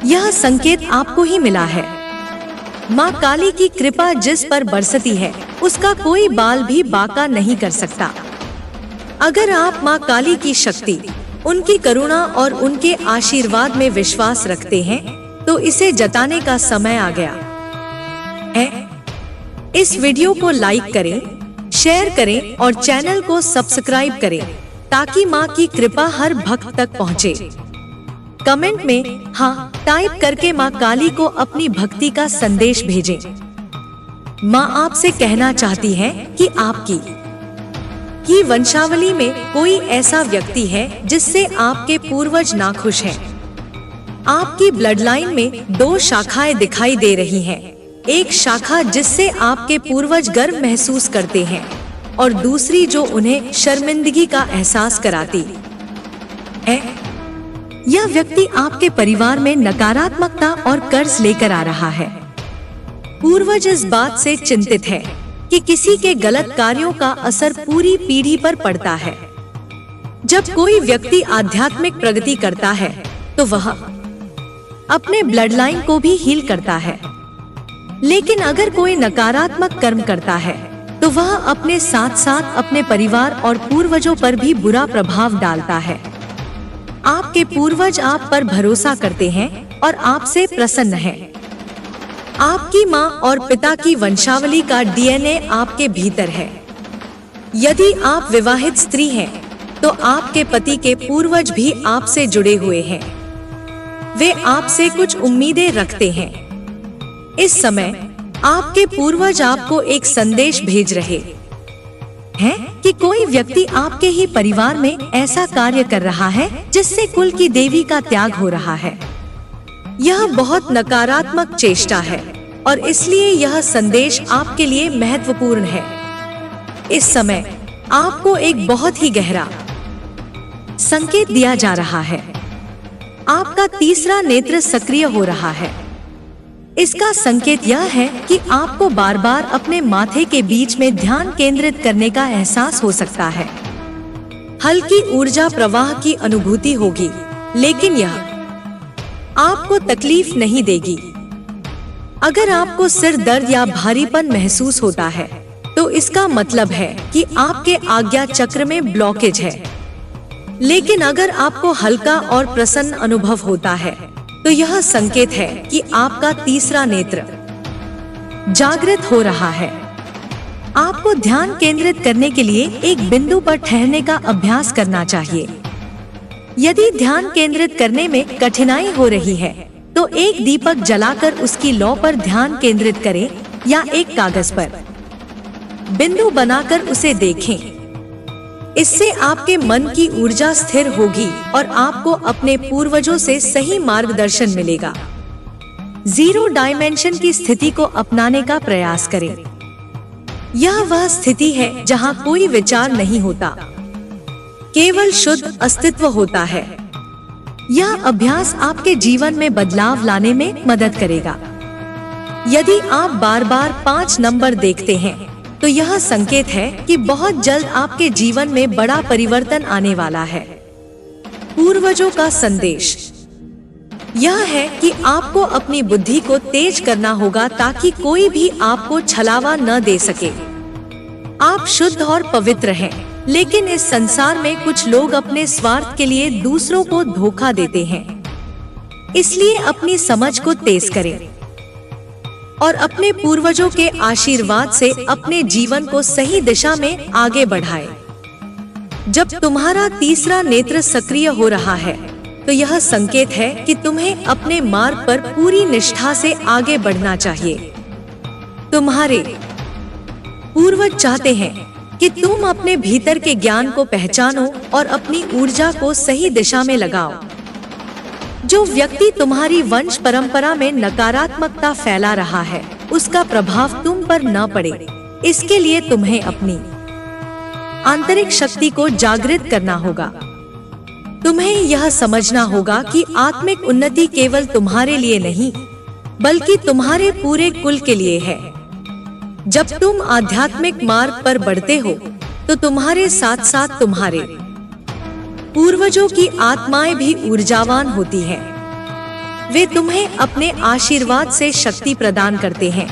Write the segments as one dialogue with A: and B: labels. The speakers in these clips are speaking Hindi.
A: यह संकेत आपको ही मिला है। माँ काली की कृपा जिस पर बरसती है उसका कोई बाल भी बांका नहीं कर सकता। अगर आप माँ काली की शक्ति, उनकी करुणा और उनके आशीर्वाद में विश्वास रखते हैं तो इसे जताने का समय आ गया है। इस वीडियो को लाइक करें, शेयर करें और चैनल को सब्सक्राइब करें ताकि माँ की कृपा हर भक्त तक पहुँचे। कमेंट में हाँ टाइप करके माँ काली को अपनी भक्ति का संदेश भेजें। माँ आपसे कहना चाहती है कि आपकी ही वंशावली में कोई ऐसा व्यक्ति है जिससे आपके पूर्वज नाखुश हैं। आपकी ब्लड लाइन में 2 शाखाएं दिखाई दे रही हैं। एक शाखा जिससे आपके पूर्वज गर्व महसूस करते हैं और दूसरी जो उन्हें शर्मिंदगी का एहसास कराती है। यह व्यक्ति आपके परिवार में नकारात्मकता और कर्ज लेकर आ रहा है। पूर्वज इस बात से चिंतित है कि किसी के गलत कार्यों का असर पूरी पीढ़ी पर पड़ता है। जब कोई व्यक्ति आध्यात्मिक प्रगति करता है तो वह अपने ब्लड लाइन को भी हील करता है, लेकिन अगर कोई नकारात्मक कर्म करता है तो वह अपने साथ साथ अपने परिवार और पूर्वजों पर भी बुरा प्रभाव डालता है। आपके पूर्वज आप पर भरोसा करते हैं और आपसे प्रसन्न हैं। आपकी माँ और पिता की वंशावली का डीएनए आपके भीतर है। यदि आप विवाहित स्त्री हैं, तो आपके पति के पूर्वज भी आपसे जुड़े हुए हैं। वे आपसे कुछ उम्मीदें रखते हैं। इस समय आपके पूर्वज आपको एक संदेश भेज रहे हैं कि कोई व्यक्ति आपके ही परिवार में ऐसा कार्य कर रहा है जिससे कुल की देवी का त्याग हो रहा है। यह बहुत नकारात्मक चेष्टा है और इसलिए यह संदेश आपके लिए महत्वपूर्ण है। इस समय आपको एक बहुत ही गहरा संकेत दिया जा रहा है। आपका तीसरा नेत्र सक्रिय हो रहा है। इसका संकेत यह है कि आपको बार बार अपने माथे के बीच में ध्यान केंद्रित करने का एहसास हो सकता है। हल्की ऊर्जा प्रवाह की अनुभूति होगी, लेकिन यह आपको तकलीफ नहीं देगी। अगर आपको सिर दर्द या भारीपन महसूस होता है तो इसका मतलब है कि आपके आज्ञा चक्र में ब्लॉकेज है। लेकिन अगर आपको हल्का और प्रसन्न अनुभव होता है तो यह संकेत है कि आपका तीसरा नेत्र जागृत हो रहा है। आपको ध्यान केंद्रित करने के लिए एक बिंदु पर ठहरने का अभ्यास करना चाहिए। यदि ध्यान केंद्रित करने में कठिनाई हो रही है तो एक दीपक जलाकर उसकी लौ पर ध्यान केंद्रित करें या एक कागज पर बिंदु बनाकर उसे देखें। इससे आपके मन की ऊर्जा स्थिर होगी और आपको अपने पूर्वजों से सही मार्गदर्शन मिलेगा। 0 डायमेंशन की स्थिति को अपनाने का प्रयास करें। यह वह स्थिति है जहां कोई विचार नहीं होता, केवल शुद्ध अस्तित्व होता है। यह अभ्यास आपके जीवन में बदलाव लाने में मदद करेगा। यदि आप बार बार 5 नंबर देखते हैं तो यह संकेत है कि बहुत जल्द आपके जीवन में बड़ा परिवर्तन आने वाला है। पूर्वजों का संदेश यह है कि आपको अपनी बुद्धि को तेज करना होगा ताकि कोई भी आपको छलावा न दे सके। आप शुद्ध और पवित्र हैं, लेकिन इस संसार में कुछ लोग अपने स्वार्थ के लिए दूसरों को धोखा देते हैं। इसलिए अपनी समझ को तेज करें और अपने पूर्वजों के आशीर्वाद से अपने जीवन को सही दिशा में आगे बढ़ाएं। जब तुम्हारा तीसरा नेत्र सक्रिय हो रहा है तो यह संकेत है कि तुम्हें अपने मार्ग पर पूरी निष्ठा से आगे बढ़ना चाहिए। तुम्हारे पूर्वज चाहते हैं कि तुम अपने भीतर के ज्ञान को पहचानो और अपनी ऊर्जा को सही दिशा में लगाओ। जो व्यक्ति तुम्हारी वंश परंपरा में नकारात्मकता फैला रहा है उसका प्रभाव तुम पर न पड़े, इसके लिए तुम्हें अपनी आंतरिक शक्ति को जागृत करना होगा। तुम्हें यह समझना होगा कि आत्मिक उन्नति केवल तुम्हारे लिए नहीं बल्कि तुम्हारे पूरे कुल के लिए है। जब तुम आध्यात्मिक मार्ग पर बढ़ते हो तो तुम्हारे साथ साथ तुम्हारे पूर्वजों की आत्माएं भी ऊर्जावान होती हैं। वे तुम्हें अपने आशीर्वाद से शक्ति प्रदान करते हैं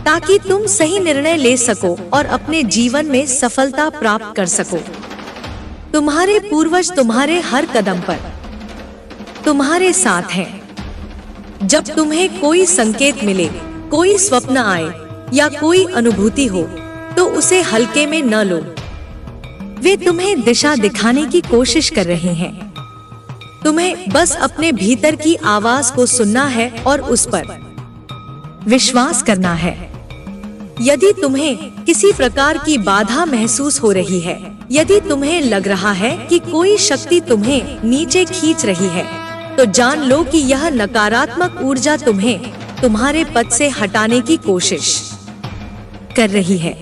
A: ताकि तुम सही निर्णय ले सको और अपने जीवन में सफलता प्राप्त कर सको। तुम्हारे पूर्वज तुम्हारे हर कदम पर तुम्हारे साथ हैं। जब तुम्हें कोई संकेत मिले, कोई स्वप्न आए या कोई अनुभूति हो, तो उसे हल्के में न लो। वे तुम्हें दिशा दिखाने की कोशिश कर रहे हैं। तुम्हें बस अपने भीतर की आवाज को सुनना है और उस पर विश्वास करना है। यदि तुम्हें किसी प्रकार की बाधा महसूस हो रही है, यदि तुम्हें लग रहा है कि कोई शक्ति तुम्हें नीचे खींच रही है, तो जान लो कि यह नकारात्मक ऊर्जा तुम्हें तुम्हारे पथ से हटाने की कोशिश कर रही है।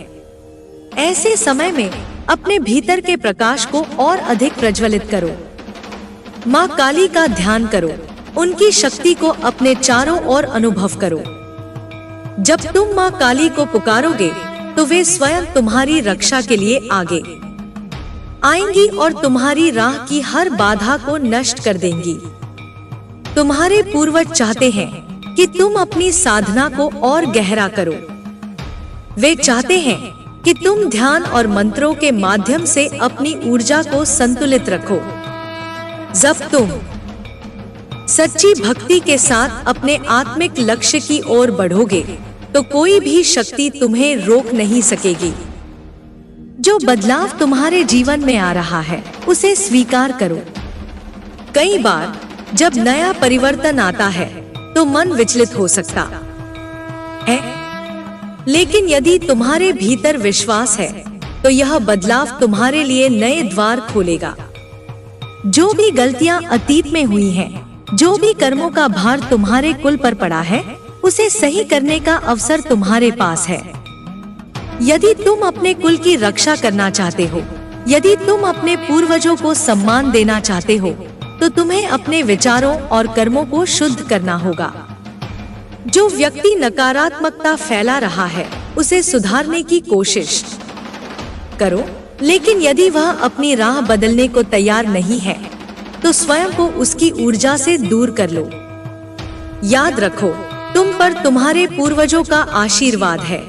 A: ऐसे समय में अपने भीतर के प्रकाश को और अधिक प्रज्वलित करो। माँ काली का ध्यान करो, उनकी शक्ति को अपने चारों ओर अनुभव करो। जब तुम माँ काली को पुकारोगे तो वे स्वयं तुम्हारी रक्षा के लिए आगे आएंगी और तुम्हारी राह की हर बाधा को नष्ट कर देंगी। तुम्हारे पूर्वज चाहते हैं कि तुम अपनी साधना को और गहरा करो। वे चाहते हैं कि तुम ध्यान और मंत्रों के माध्यम से अपनी ऊर्जा को संतुलित रखो। जब तुम सच्ची भक्ति के साथ अपने आत्मिक लक्ष्य की ओर बढ़ोगे तो कोई भी शक्ति तुम्हें रोक नहीं सकेगी। जो बदलाव तुम्हारे जीवन में आ रहा है उसे स्वीकार करो। कई बार जब नया परिवर्तन आता है तो मन विचलित हो सकता है, लेकिन यदि तुम्हारे भीतर विश्वास है तो यह बदलाव तुम्हारे लिए नए द्वार खोलेगा। जो भी गलतियां अतीत में हुई हैं, जो भी कर्मों का भार तुम्हारे कुल पर पड़ा है, उसे सही करने का अवसर तुम्हारे पास है। यदि तुम अपने कुल की रक्षा करना चाहते हो, यदि तुम अपने पूर्वजों को सम्मान देना चाहते हो, तो तुम्हें अपने विचारों और कर्मों को शुद्ध करना होगा। जो व्यक्ति नकारात्मकता फैला रहा है उसे सुधारने की कोशिश करो, लेकिन यदि वह अपनी राह बदलने को तैयार नहीं है तो स्वयं को उसकी ऊर्जा से दूर कर लो। याद रखो, तुम पर तुम्हारे पूर्वजों का आशीर्वाद है।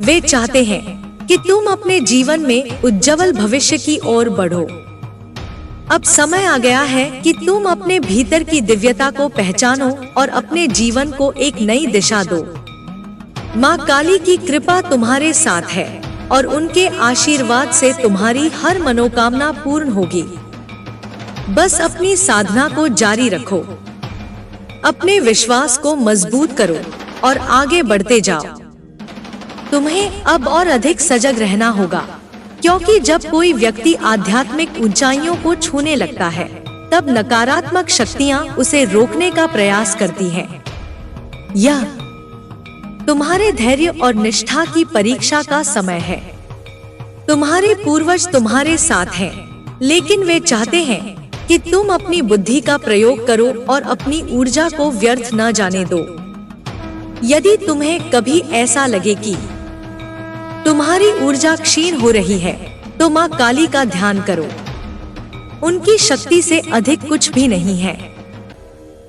A: वे चाहते हैं कि तुम अपने जीवन में उज्जवल भविष्य की ओर बढ़ो। अब समय आ गया है कि तुम अपने भीतर की दिव्यता को पहचानो और अपने जीवन को एक नई दिशा दो। माँ काली की कृपा तुम्हारे साथ है और उनके आशीर्वाद से तुम्हारी हर मनोकामना पूर्ण होगी। बस अपनी साधना को जारी रखो, अपने विश्वास को मजबूत करो और आगे बढ़ते जाओ। तुम्हें अब और अधिक सजग रहना होगा, क्योंकि जब कोई व्यक्ति आध्यात्मिक ऊंचाइयों को छूने लगता है तब नकारात्मक शक्तियां उसे रोकने का प्रयास करती हैं। यह तुम्हारे धैर्य और निष्ठा की परीक्षा का समय है। तुम्हारे पूर्वज तुम्हारे साथ हैं, लेकिन वे चाहते हैं कि तुम अपनी बुद्धि का प्रयोग करो और अपनी ऊर्जा को व्यर्थ न जाने दो। यदि तुम्हें कभी ऐसा लगे कि तुम्हारी ऊर्जा क्षीण हो रही है, तो माँ काली का ध्यान करो। उनकी शक्ति से अधिक कुछ भी नहीं है।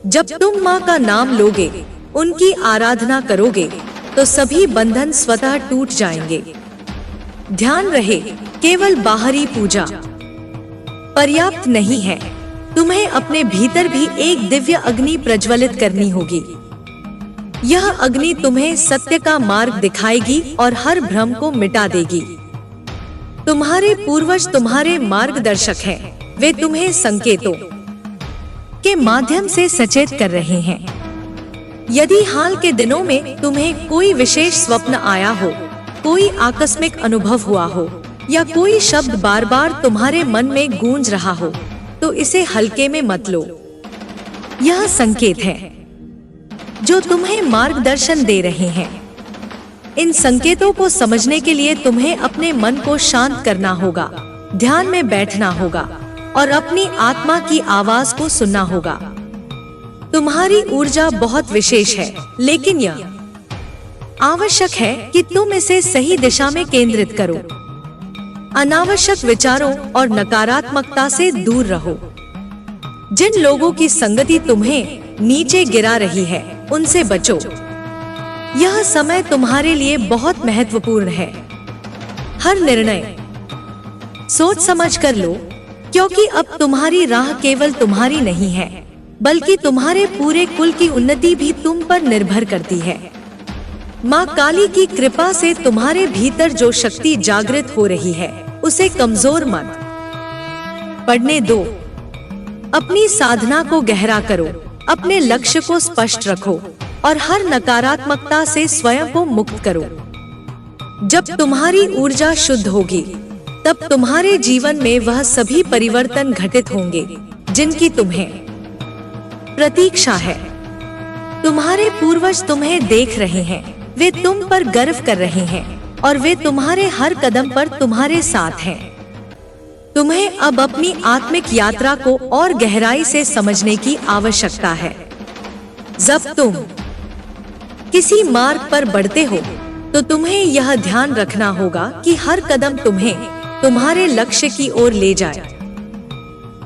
A: जब तुम माँ का नाम लोगे, उनकी आराधना करोगे, तो सभी बंधन स्वतः टूट जाएंगे। ध्यान रहे, केवल बाहरी पूजा पर्याप्त नहीं है। तुम्हें अपने भीतर भी एक दिव्य अग्नि प्रज्वलित करनी होगी। यह अग्नि तुम्हें सत्य का मार्ग दिखाएगी और हर भ्रम को मिटा देगी। तुम्हारे पूर्वज तुम्हारे मार्गदर्शक हैं। वे तुम्हें संकेतों के माध्यम से सचेत कर रहे हैं। यदि हाल के दिनों में तुम्हें कोई विशेष स्वप्न आया हो, कोई आकस्मिक अनुभव हुआ हो या कोई शब्द बार बार तुम्हारे मन में गूंज रहा हो, तो इसे हल्के में मत लो। यह संकेत है जो तुम्हें मार्गदर्शन दे रहे हैं। इन संकेतों को समझने के लिए तुम्हें अपने मन को शांत करना होगा, ध्यान में बैठना होगा और अपनी आत्मा की आवाज को सुनना होगा। तुम्हारी ऊर्जा बहुत विशेष है, लेकिन यह आवश्यक है कि तुम इसे सही दिशा में केंद्रित करो। अनावश्यक विचारों और नकारात्मकता से दूर रहो। जिन लोगों की संगति तुम्हें नीचे गिरा रही है, उनसे बचो। यह समय तुम्हारे लिए बहुत महत्वपूर्ण है। हर निर्णय सोच समझ कर लो, क्योंकि अब तुम्हारी राह केवल तुम्हारी नहीं है, बल्कि तुम्हारे पूरे कुल की उन्नति भी तुम पर निर्भर करती है। माँ काली की कृपा से तुम्हारे भीतर जो शक्ति जागृत हो रही है, उसे कमजोर मत पड़ने दो। अपनी साधना को गहरा करो, अपने लक्ष्य को स्पष्ट रखो और हर नकारात्मकता से स्वयं को मुक्त करो। जब तुम्हारी ऊर्जा शुद्ध होगी, तब तुम्हारे जीवन में वह सभी परिवर्तन घटित होंगे जिनकी तुम्हें प्रतीक्षा है। तुम्हारे पूर्वज तुम्हें देख रहे हैं, वे तुम पर गर्व कर रहे हैं और वे तुम्हारे हर कदम पर तुम्हारे साथ हैं। तुम्हें अब अपनी आत्मिक यात्रा को और गहराई से समझने की आवश्यकता है। जब तुम किसी मार्ग पर बढ़ते हो, तो तुम्हें यह ध्यान रखना होगा कि हर कदम तुम्हें तुम्हारे लक्ष्य की ओर ले जाए।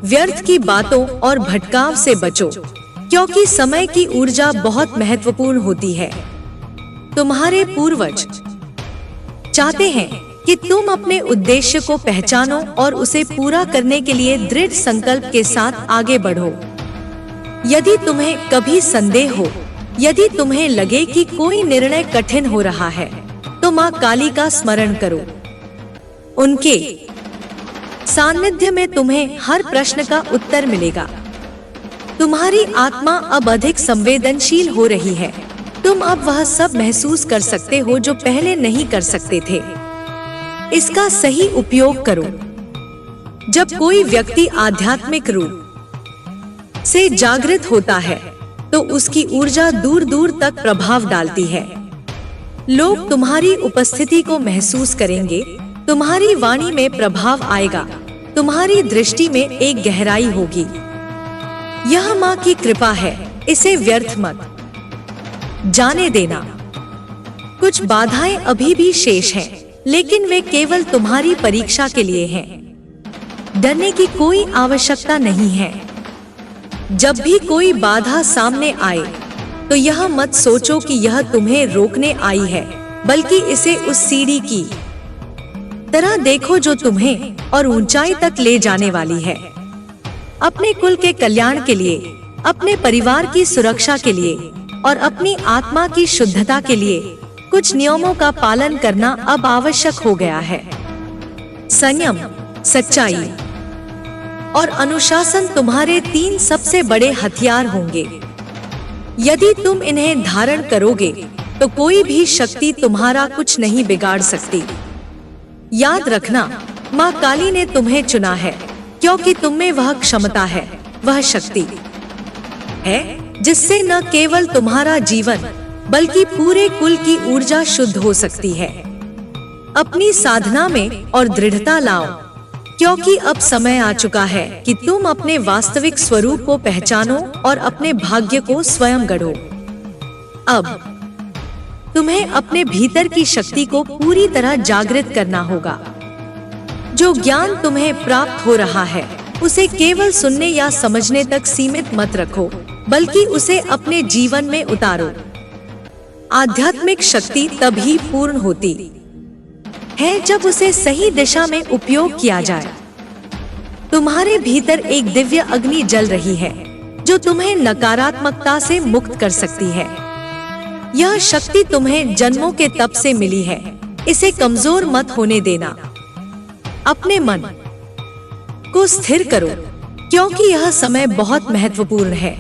A: व्यर्थ की बातों और भटकाव से बचो, क्योंकि समय की ऊर्जा बहुत महत्वपूर्ण होती है। तुम्हारे पूर्वज चाहते हैं कि तुम अपने उद्देश्य को पहचानो और उसे पूरा करने के लिए दृढ़ संकल्प के साथ आगे बढ़ो। यदि तुम्हें कभी संदेह हो, यदि तुम्हें लगे कि कोई निर्णय कठिन हो रहा है, तो माँ काली का स्मरण करो। उनके सानिध्य में तुम्हें हर प्रश्न का उत्तर मिलेगा। तुम्हारी आत्मा अब अधिक संवेदनशील हो रही है। तुम अब वह सब महसूस कर सकते हो जो पहले नहीं कर सकते थे। इसका सही उपयोग करो। जब कोई व्यक्ति आध्यात्मिक रूप से जागृत होता है, तो उसकी ऊर्जा दूर दूर तक प्रभाव डालती है। लोग तुम्हारी उपस्थिति को महसूस करेंगे, तुम्हारी वाणी में प्रभाव आएगा, तुम्हारी दृष्टि में एक गहराई होगी। यह माँ की कृपा है, इसे व्यर्थ मत जाने देना। कुछ बाधाएं अभी भी शेष हैं, लेकिन वे केवल तुम्हारी परीक्षा के लिए हैं। डरने की कोई आवश्यकता नहीं है। जब भी कोई बाधा सामने आए, तो यह मत सोचो कि यह तुम्हें रोकने आई है, बल्कि इसे उस सीढ़ी की तरह देखो जो तुम्हें और ऊंचाई तक ले जाने वाली है। अपने कुल के कल्याण के लिए, अपने परिवार की सुरक्षा के लिए और अपनी आत्मा की शुद्धता के लिए कुछ नियमों का पालन करना अब आवश्यक हो गया है। संयम, सच्चाई और अनुशासन तुम्हारे 3 सबसे बड़े हथियार होंगे। यदि तुम इन्हें धारण करोगे, तो कोई भी शक्ति तुम्हारा कुछ नहीं बिगाड़ सकती। याद रखना, माँ काली ने तुम्हें चुना है, क्योंकि तुम में वह क्षमता है, वह शक्ति है जिससे न केवल तुम्हारा जीवन, बल्कि पूरे कुल की ऊर्जा शुद्ध हो सकती है। अपनी साधना में और दृढ़ता लाओ, क्योंकि अब समय आ चुका है कि तुम अपने वास्तविक स्वरूप को पहचानो और अपने भाग्य को स्वयं गढ़ो। अब तुम्हें अपने भीतर की शक्ति को पूरी तरह जागृत करना होगा। जो ज्ञान तुम्हें प्राप्त हो रहा है, उसे केवल सुनने या समझने तक सीमित मत रखो, बल्कि उसे अपने जीवन में उतारो। आध्यात्मिक शक्ति तभी पूर्ण होती है जब उसे सही दिशा में उपयोग किया जाए। तुम्हारे भीतर एक दिव्य अग्नि जल रही है, जो तुम्हें नकारात्मकता से मुक्त कर सकती है। यह शक्ति तुम्हें जन्मों के तप से मिली है, इसे कमजोर मत होने देना। अपने मन को स्थिर करो, क्योंकि यह समय बहुत महत्वपूर्ण है।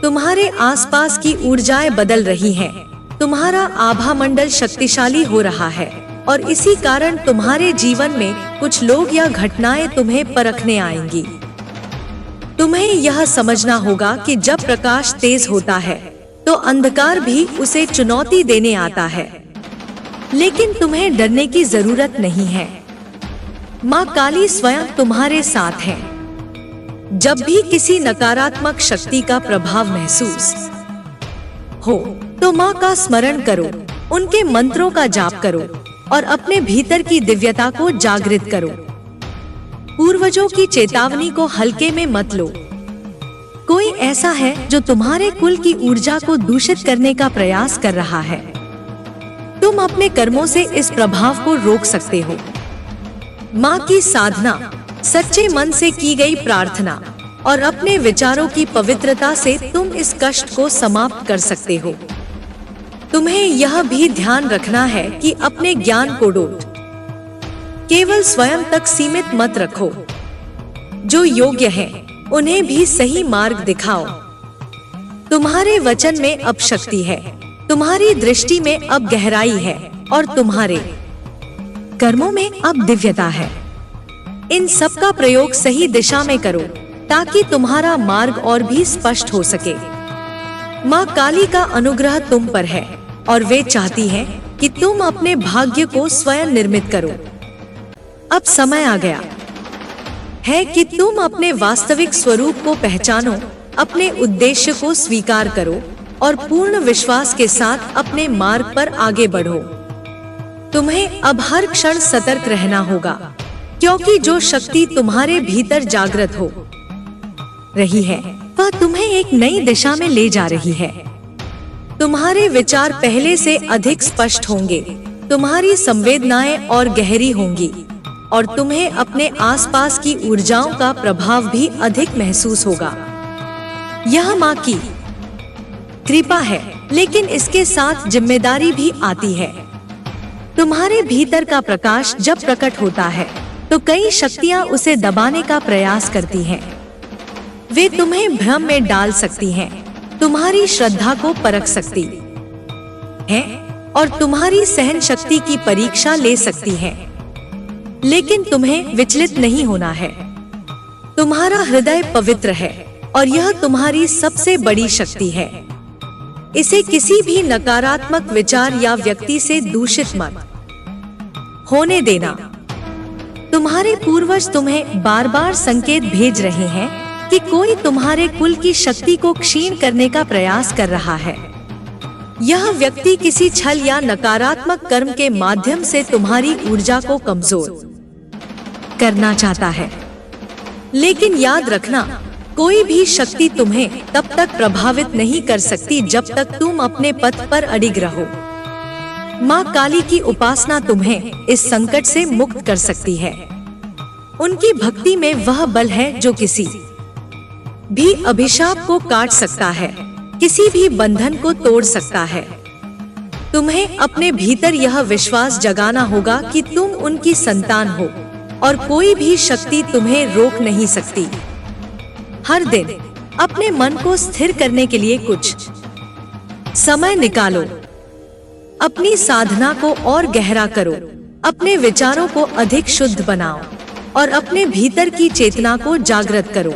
A: तुम्हारे आसपास की ऊर्जाएं बदल रही हैं, तुम्हारा आभा मंडल शक्तिशाली हो रहा है और इसी कारण तुम्हारे जीवन में कुछ लोग या घटनाएं तुम्हें परखने आएंगी। तुम्हें यह समझना होगा कि जब प्रकाश तेज होता है, तो अंधकार भी उसे चुनौती देने आता है। लेकिन तुम्हें डरने की जरूरत नहीं है। माँ काली स्वयं तुम्हारे साथ है। जब भी किसी नकारात्मक शक्ति का प्रभाव महसूस हो, तो माँ का स्मरण करो, उनके मंत्रों का जाप करो और अपने भीतर की दिव्यता को जागृत करो। पूर्वजों की चेतावनी को हल्के में मत लो। कोई ऐसा है जो तुम्हारे कुल की ऊर्जा को दूषित करने का प्रयास कर रहा है। तुम अपने कर्मों से इस प्रभाव को रोक सकते हो। माँ की साधना, सच्चे मन से की गई प्रार्थना और अपने विचारों की पवित्रता से तुम इस कष्ट को समाप्त कर सकते हो। तुम्हें यह भी ध्यान रखना है कि अपने ज्ञान को केवल स्वयं तक सीमित मत रखो। जो योग्य हैं, उन्हें भी सही मार्ग दिखाओ। तुम्हारे वचन में अब शक्ति है, तुम्हारी दृष्टि में अब गहराई है और तुम्हारे कर्मों में अब दिव्यता है। इन सब का प्रयोग सही दिशा में करो ताकि तुम्हारा मार्ग और भी स्पष्ट हो सके। माँ काली का अनुग्रह तुम पर है और वे चाहती हैं कि तुम अपने भाग्य को स्वयं निर्मित करो। अब समय आ गया है कि तुम अपने वास्तविक स्वरूप को पहचानो, अपने उद्देश्य को स्वीकार करो और पूर्ण विश्वास के साथ अपने मार्ग पर आगे बढ़ो। तुम्हें अब हर क्षण सतर्क रहना होगा, क्योंकि जो शक्ति तुम्हारे भीतर जागृत हो रही है वह तुम्हें एक नई दिशा में ले जा रही है। तुम्हारे विचार पहले से अधिक स्पष्ट होंगे, तुम्हारी संवेदनाएं और गहरी होंगी और तुम्हें अपने आसपास की ऊर्जाओं का प्रभाव भी अधिक महसूस होगा। यह माँ की कृपा है, लेकिन इसके साथ जिम्मेदारी भी आती है। तुम्हारे भीतर का प्रकाश जब प्रकट होता है तो कई शक्तियाँ उसे दबाने का प्रयास करती हैं। वे तुम्हें भ्रम में डाल सकती हैं, तुम्हारी श्रद्धा को परख सकती हैं और तुम्हारी सहन शक्ति की परीक्षा ले सकती हैं। लेकिन तुम्हें विचलित नहीं होना है। तुम्हारा हृदय पवित्र है और यह तुम्हारी सबसे बड़ी शक्ति है। इसे किसी भी नकारात्मक विचार या व्यक्ति से दूषित मत होने देना। तुम्हारे पूर्वज तुम्हें बार बार संकेत भेज रहे हैं कि कोई तुम्हारे कुल की शक्ति को क्षीण करने का प्रयास कर रहा है। यह व्यक्ति किसी छल या नकारात्मक कर्म के माध्यम से तुम्हारी ऊर्जा को कमजोर करना चाहता है। लेकिन याद रखना, कोई भी शक्ति तुम्हें तब तक प्रभावित नहीं कर सकती जब तक तुम अपने पथ पर अडिग रहो। माँ काली की उपासना तुम्हें इस संकट से मुक्त कर सकती है। उनकी भक्ति में वह बल है जो किसी भी अभिशाप को काट सकता है, किसी भी बंधन को तोड़ सकता है। तुम्हें अपने भीतर यह विश्वास जगाना होगा कि तुम उनकी संतान हो और कोई भी शक्ति तुम्हें रोक नहीं सकती। हर दिन अपने मन को स्थिर करने के लिए कुछ समय निकालो। अपनी साधना को और गहरा करो, अपने विचारों को अधिक शुद्ध बनाओ और अपने भीतर की चेतना को जागृत करो।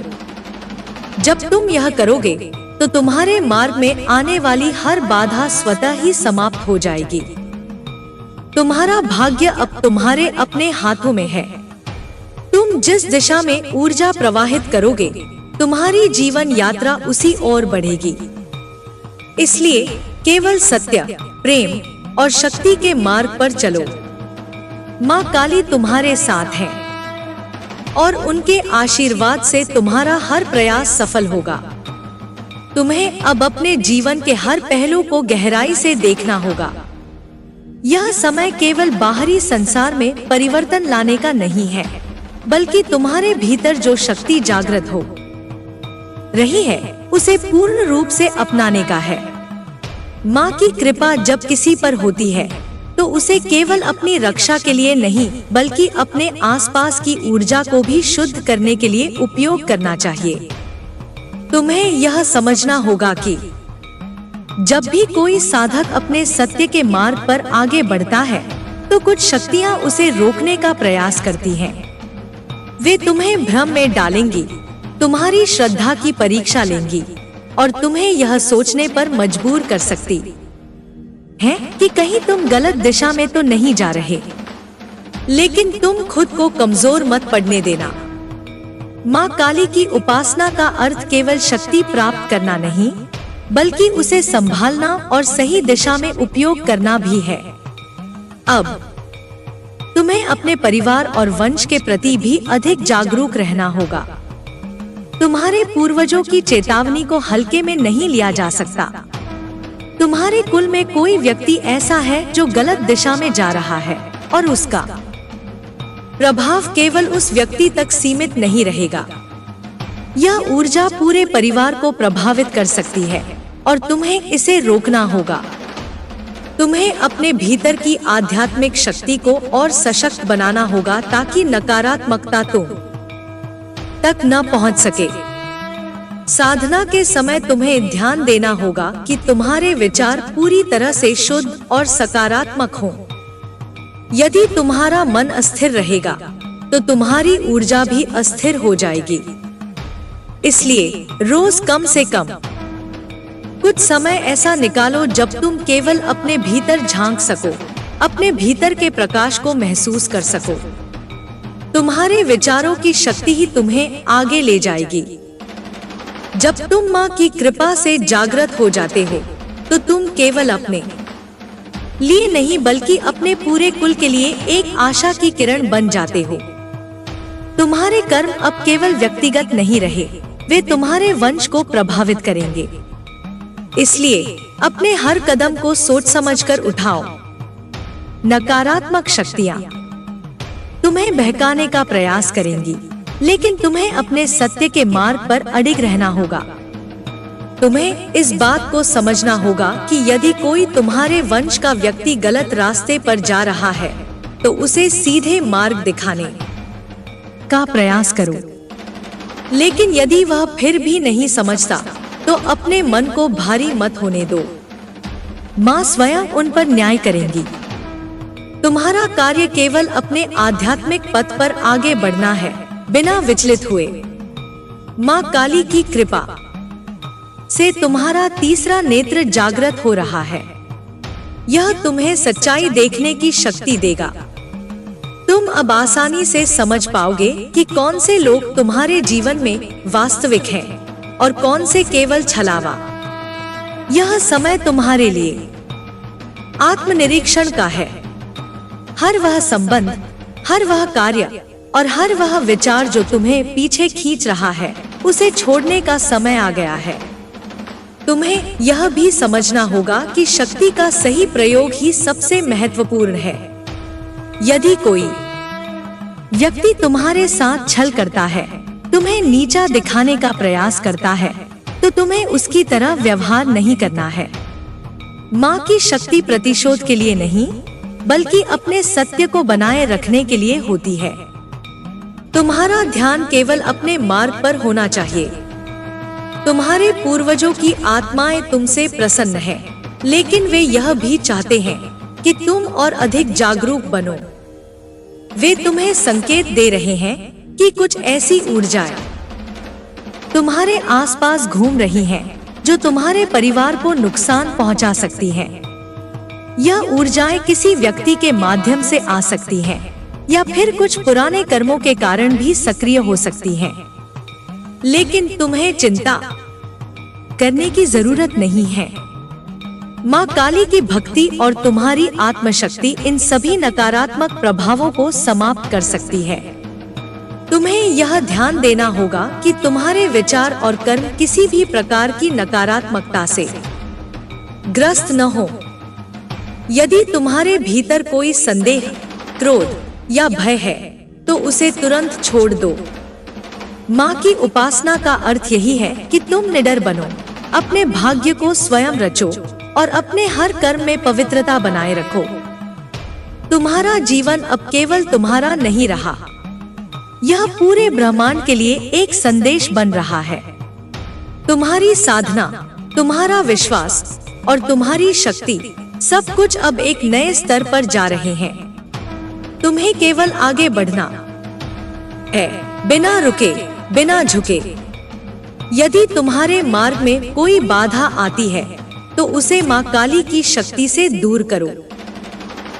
A: जब तुम यह करोगे तो तुम्हारे मार्ग में आने वाली हर बाधा स्वतः ही समाप्त हो जाएगी। तुम्हारा भाग्य अब तुम्हारे अपने हाथों में है। तुम जिस दिशा में ऊर्जा प्रवाहित करोगे, तुम्हारी जीवन यात्रा उसी ओर बढ़ेगी। इसलिए केवल सत्य, प्रेम और शक्ति के मार्ग पर चलो। माँ काली तुम्हारे साथ है और उनके आशीर्वाद से तुम्हारा हर प्रयास सफल होगा। तुम्हें अब अपने जीवन के हर पहलू को गहराई से देखना होगा। यह समय केवल बाहरी संसार में परिवर्तन लाने का नहीं है, बल्कि तुम्हारे भीतर जो शक्ति जागृत हो रही है उसे पूर्ण रूप से अपनाने का है। माँ की कृपा जब किसी पर होती है तो उसे केवल अपनी रक्षा के लिए नहीं, बल्कि अपने आसपास की ऊर्जा को भी शुद्ध करने के लिए उपयोग करना चाहिए। तुम्हें यह समझना होगा कि जब भी कोई साधक अपने सत्य के मार्ग पर आगे बढ़ता है तो कुछ शक्तियाँ उसे रोकने का प्रयास करती हैं। वे तुम्हें भ्रम में डालेंगी, तुम्हारी श्रद्धा की परीक्षा लेंगी और तुम्हें यह सोचने पर मजबूर कर सकती है कि कहीं तुम गलत दिशा में तो नहीं जा रहे। लेकिन तुम खुद को कमजोर मत पड़ने देना। माँ काली की उपासना का अर्थ केवल शक्ति प्राप्त करना नहीं, बल्कि उसे संभालना और सही दिशा में उपयोग करना भी है। अब तुम्हें अपने परिवार और वंश के प्रति भी अधिक जागरूक रहना होगा। तुम्हारे पूर्वजों की चेतावनी को हल्के में नहीं लिया जा सकता। तुम्हारे कुल में कोई व्यक्ति ऐसा है जो गलत दिशा में जा रहा है और उसका प्रभाव केवल उस व्यक्ति तक सीमित नहीं रहेगा। यह ऊर्जा पूरे परिवार को प्रभावित कर सकती है और तुम्हें इसे रोकना होगा। तुम्हें अपने भीतर की आध्यात्मिक शक्ति को और सशक्त बनाना होगा ताकि नकारात्मकता तुम तक न पहुंच सके। साधना के समय तुम्हें ध्यान देना होगा कि तुम्हारे विचार पूरी तरह से शुद्ध और सकारात्मक हों। यदि तुम्हारा मन अस्थिर रहेगा तो तुम्हारी ऊर्जा भी अस्थिर हो जाएगी। इसलिए रोज कम से कम कुछ समय ऐसा निकालो जब तुम केवल अपने भीतर झांक सको, अपने भीतर के प्रकाश को महसूस कर सको। तुम्हारे विचारों की शक्ति ही तुम्हें आगे ले जाएगी। जब तुम माँ की कृपा से जागृत हो जाते हो तो तुम केवल अपने लिए नहीं बल्कि अपने पूरे कुल के लिए एक आशा की किरण बन जाते हो। तुम्हारे कर्म अब केवल व्यक्तिगत नहीं रहे, वे तुम्हारे वंश को प्रभावित करेंगे। इसलिए अपने हर कदम को सोच समझकर उठाओ। नकारात्मक शक्तियाँ तुम्हें बहकाने का प्रयास करेंगी, लेकिन तुम्हें अपने सत्य के मार्ग पर अडिग रहना होगा। तुम्हें इस बात को समझना होगा कि यदि कोई तुम्हारे वंश का व्यक्ति गलत रास्ते पर जा रहा है तो उसे सीधे मार्ग दिखाने का प्रयास करो। लेकिन यदि वह फिर भी नहीं समझता तो अपने मन को भारी मत होने दो। माँ स्वयं उन पर न्याय करेंगी। तुम्हारा कार्य केवल अपने आध्यात्मिक पथ पर आगे बढ़ना है, बिना विचलित हुए। माँ काली की कृपा से तुम्हारा तीसरा नेत्र जागृत हो रहा है। यह तुम्हें सच्चाई देखने की शक्ति देगा। तुम अब आसानी से समझ पाओगे कि कौन से लोग तुम्हारे जीवन में वास्तविक हैं और कौन से केवल छलावा। यह समय तुम्हारे लिए आत्मनिरीक्षण का है। हर वह संबंध, हर वह कार्य और हर वह विचार जो तुम्हें पीछे खींच रहा है, उसे छोड़ने का समय आ गया है। तुम्हें यह भी समझना होगा कि शक्ति का सही प्रयोग ही सबसे महत्वपूर्ण है। यदि कोई व्यक्ति तुम्हारे साथ छल करता है, तुम्हें नीचा दिखाने का प्रयास करता है, तो तुम्हें उसकी तरह व्यवहार नहीं करना है। माँ की शक्ति प्रतिशोध के लिए नहीं, बल्कि अपने सत्य को बनाए रखने के लिए होती है। तुम्हारा ध्यान केवल अपने मार्ग पर होना चाहिए। तुम्हारे पूर्वजों की आत्माएं तुमसे प्रसन्न हैं, लेकिन वे यह भी चाहते हैं कि तुम और अधिक जागरूक बनो। वे तुम्हें संकेत दे रहे हैं कि कुछ ऐसी ऊर्जाएं तुम्हारे आसपास घूम रही हैं, जो तुम्हारे परिवार को नुकसान पहुंचा सकती हैं। यह ऊर्जाएं किसी व्यक्ति के माध्यम से आ सकती हैं, या फिर कुछ पुराने कर्मों के कारण भी सक्रिय हो सकती हैं। लेकिन तुम्हें चिंता करने की जरूरत नहीं है। माँ काली की भक्ति और तुम्हारी आत्मशक्ति इन सभी नकारात्मक प्रभावों को समाप्त कर सकती है। तुम्हें यह ध्यान देना होगा कि तुम्हारे विचार और कर्म किसी भी प्रकार की नकारात्मकता से ग्रस्त न हो। यदि तुम्हारे भीतर कोई संदेह, क्रोध या भय है, तो उसे तुरंत छोड़ दो। माँ की उपासना का अर्थ यही है कि तुम निडर बनो, अपने भाग्य को स्वयं रचो और अपने हर कर्म में पवित्रता बनाए रखो। तुम्हारा जीवन अब केवल तुम्हारा नहीं रहा, यह पूरे ब्रह्मांड के लिए एक संदेश बन रहा है। तुम्हारी साधना, तुम्हारा विश्वास और तुम्हारी शक्ति सब कुछ अब एक नए स्तर पर जा रहे हैं। तुम्हें केवल आगे बढ़ना है, बिना रुके, बिना झुके। यदि तुम्हारे मार्ग में कोई बाधा आती है तो उसे माँ काली की शक्ति से दूर करो।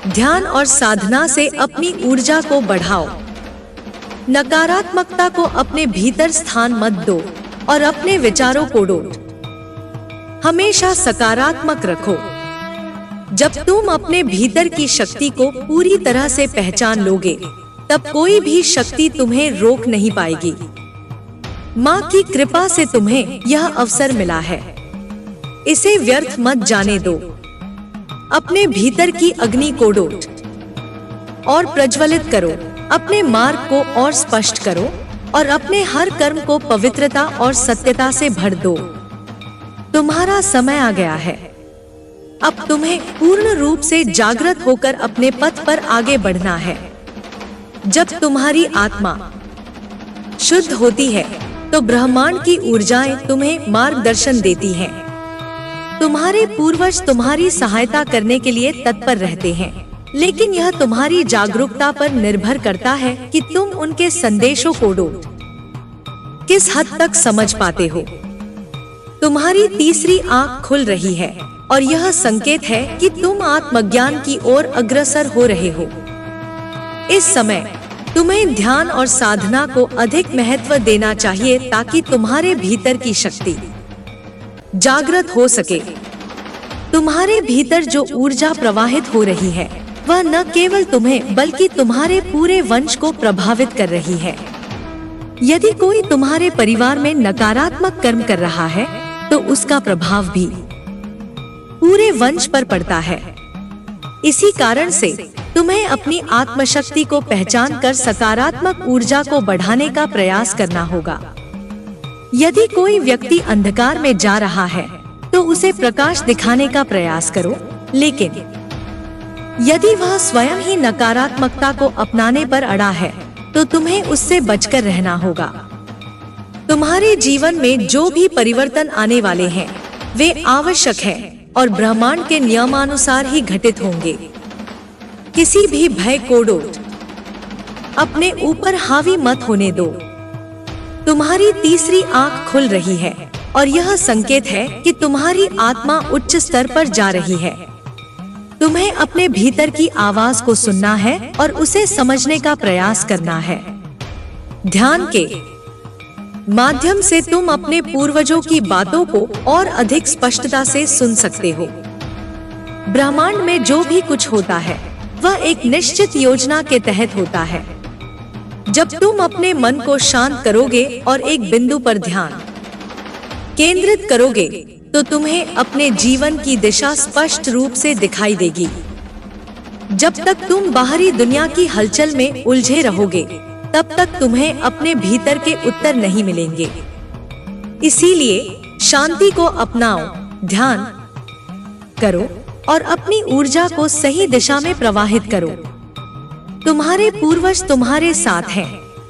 A: ध्यान और साधना से अपनी ऊर्जा को बढ़ाओ। नकारात्मकता को अपने भीतर स्थान मत दो और अपने विचारों को हमेशा सकारात्मक रखो। जब तुम अपने भीतर की शक्ति को पूरी तरह से पहचान लोगे, तब कोई भी शक्ति तुम्हें रोक नहीं पाएगी। माँ की कृपा से तुम्हें यह अवसर मिला है, इसे व्यर्थ मत जाने दो। अपने भीतर की अग्नि को डोट और प्रज्वलित करो, अपने मार्ग को और स्पष्ट करो और अपने हर कर्म को पवित्रता और सत्यता से भर दो। तुम्हारा समय आ गया है। अब तुम्हें पूर्ण रूप से जागृत होकर अपने पथ पर आगे बढ़ना है। जब तुम्हारी आत्मा शुद्ध होती है तो ब्रह्मांड की ऊर्जाएं तुम्हें मार्गदर्शन देती हैं। तुम्हारे पूर्वज तुम्हारी सहायता करने के लिए तत्पर रहते हैं, लेकिन यह तुम्हारी जागरूकता पर निर्भर करता है कि तुम उनके संदेशों को किस हद तक समझ पाते हो। तुम्हारी तीसरी आंख खुल रही है और यह संकेत है कि तुम आत्मज्ञान की ओर अग्रसर हो रहे हो। इस समय तुम्हें ध्यान और साधना को अधिक महत्व देना चाहिए ताकि तुम्हारे भीतर की शक्ति जागृत हो सके। तुम्हारे भीतर जो ऊर्जा प्रवाहित हो रही है वह न केवल तुम्हें बल्कि तुम्हारे पूरे वंश को प्रभावित कर रही है। यदि कोई तुम्हारे परिवार में नकारात्मक कर्म कर रहा है तो उसका प्रभाव भी पूरे वंश पर पड़ता है। इसी कारण से तुम्हें अपनी आत्मशक्ति को पहचान कर सकारात्मक ऊर्जा को बढ़ाने का प्रयास करना होगा। यदि कोई व्यक्ति अंधकार में जा रहा है तो उसे प्रकाश दिखाने का प्रयास करो, लेकिन यदि वह स्वयं ही नकारात्मकता को अपनाने पर अड़ा है तो तुम्हें उससे बचकर रहना होगा। तुम्हारे जीवन में जो भी परिवर्तन आने वाले हैं वे आवश्यक हैं और ब्रह्मांड के नियमानुसार ही घटित होंगे। किसी भी भय को डोट अपने ऊपर हावी मत होने दो। तुम्हारी तीसरी आंख खुल रही है और यह संकेत है कि तुम्हारी आत्मा उच्च स्तर पर जा रही है। तुम्हें अपने भीतर की आवाज को सुनना है और उसे समझने का प्रयास करना है। ध्यान के माध्यम से तुम अपने पूर्वजों की बातों को और अधिक स्पष्टता से सुन सकते हो। ब्रह्मांड में जो भी कुछ होता है वह एक निश्चित योजना के तहत होता है। जब तुम अपने मन को शांत करोगे और एक बिंदु पर ध्यान केंद्रित करोगे तो तुम्हें अपने जीवन की दिशा स्पष्ट रूप से दिखाई देगी। जब तक तुम बाहरी दुनिया की हलचल में उलझे रहोगे तब तक तुम्हें अपने भीतर के उत्तर नहीं मिलेंगे। इसीलिए शांति को अपनाओ, ध्यान करो और अपनी ऊर्जा को सही दिशा में प्रवाहित करो। तुम्हारे पूर्वज तुम्हारे साथ हैं,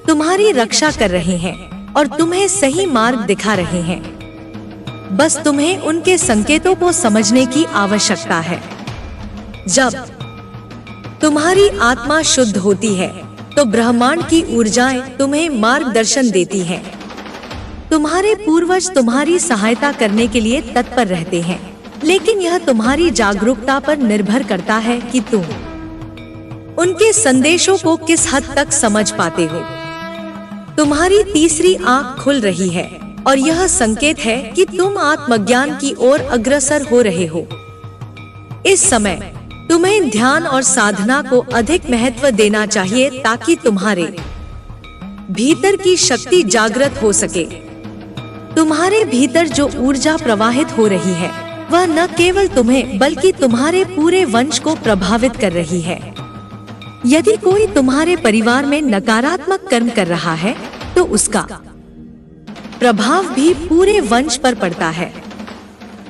A: तुम्हारी रक्षा कर रहे हैं और तुम्हें सही मार्ग दिखा रहे हैं। बस तुम्हें उनके संकेतों को समझने की आवश्यकता है। जब तुम्हारी आत्मा शुद्ध होती है तो ब्रह्मांड की ऊर्जाएं तुम्हें मार्गदर्शन देती हैं। तुम्हारे पूर्वज तुम्हारी सहायता करने के लिए तत्पर रहते हैं, लेकिन यह तुम्हारी जागरूकता पर निर्भर करता है कि तुम उनके संदेशों को किस हद तक समझ पाते हो। तुम्हारी तीसरी आंख खुल रही है और यह संकेत है कि तुम आत्मज्ञान की ओर अग्रसर हो रहे हो। इस समय तुम्हें ध्यान और साधना को अधिक महत्व देना चाहिए ताकि तुम्हारे भीतर की शक्ति जागृत हो सके। तुम्हारे भीतर जो ऊर्जा प्रवाहित हो रही है वह न केवल तुम्हें बल्कि तुम्हारे पूरे वंश को प्रभावित कर रही है। यदि कोई तुम्हारे परिवार में नकारात्मक कर्म कर रहा है तो उसका प्रभाव भी पूरे वंश पर पड़ता है।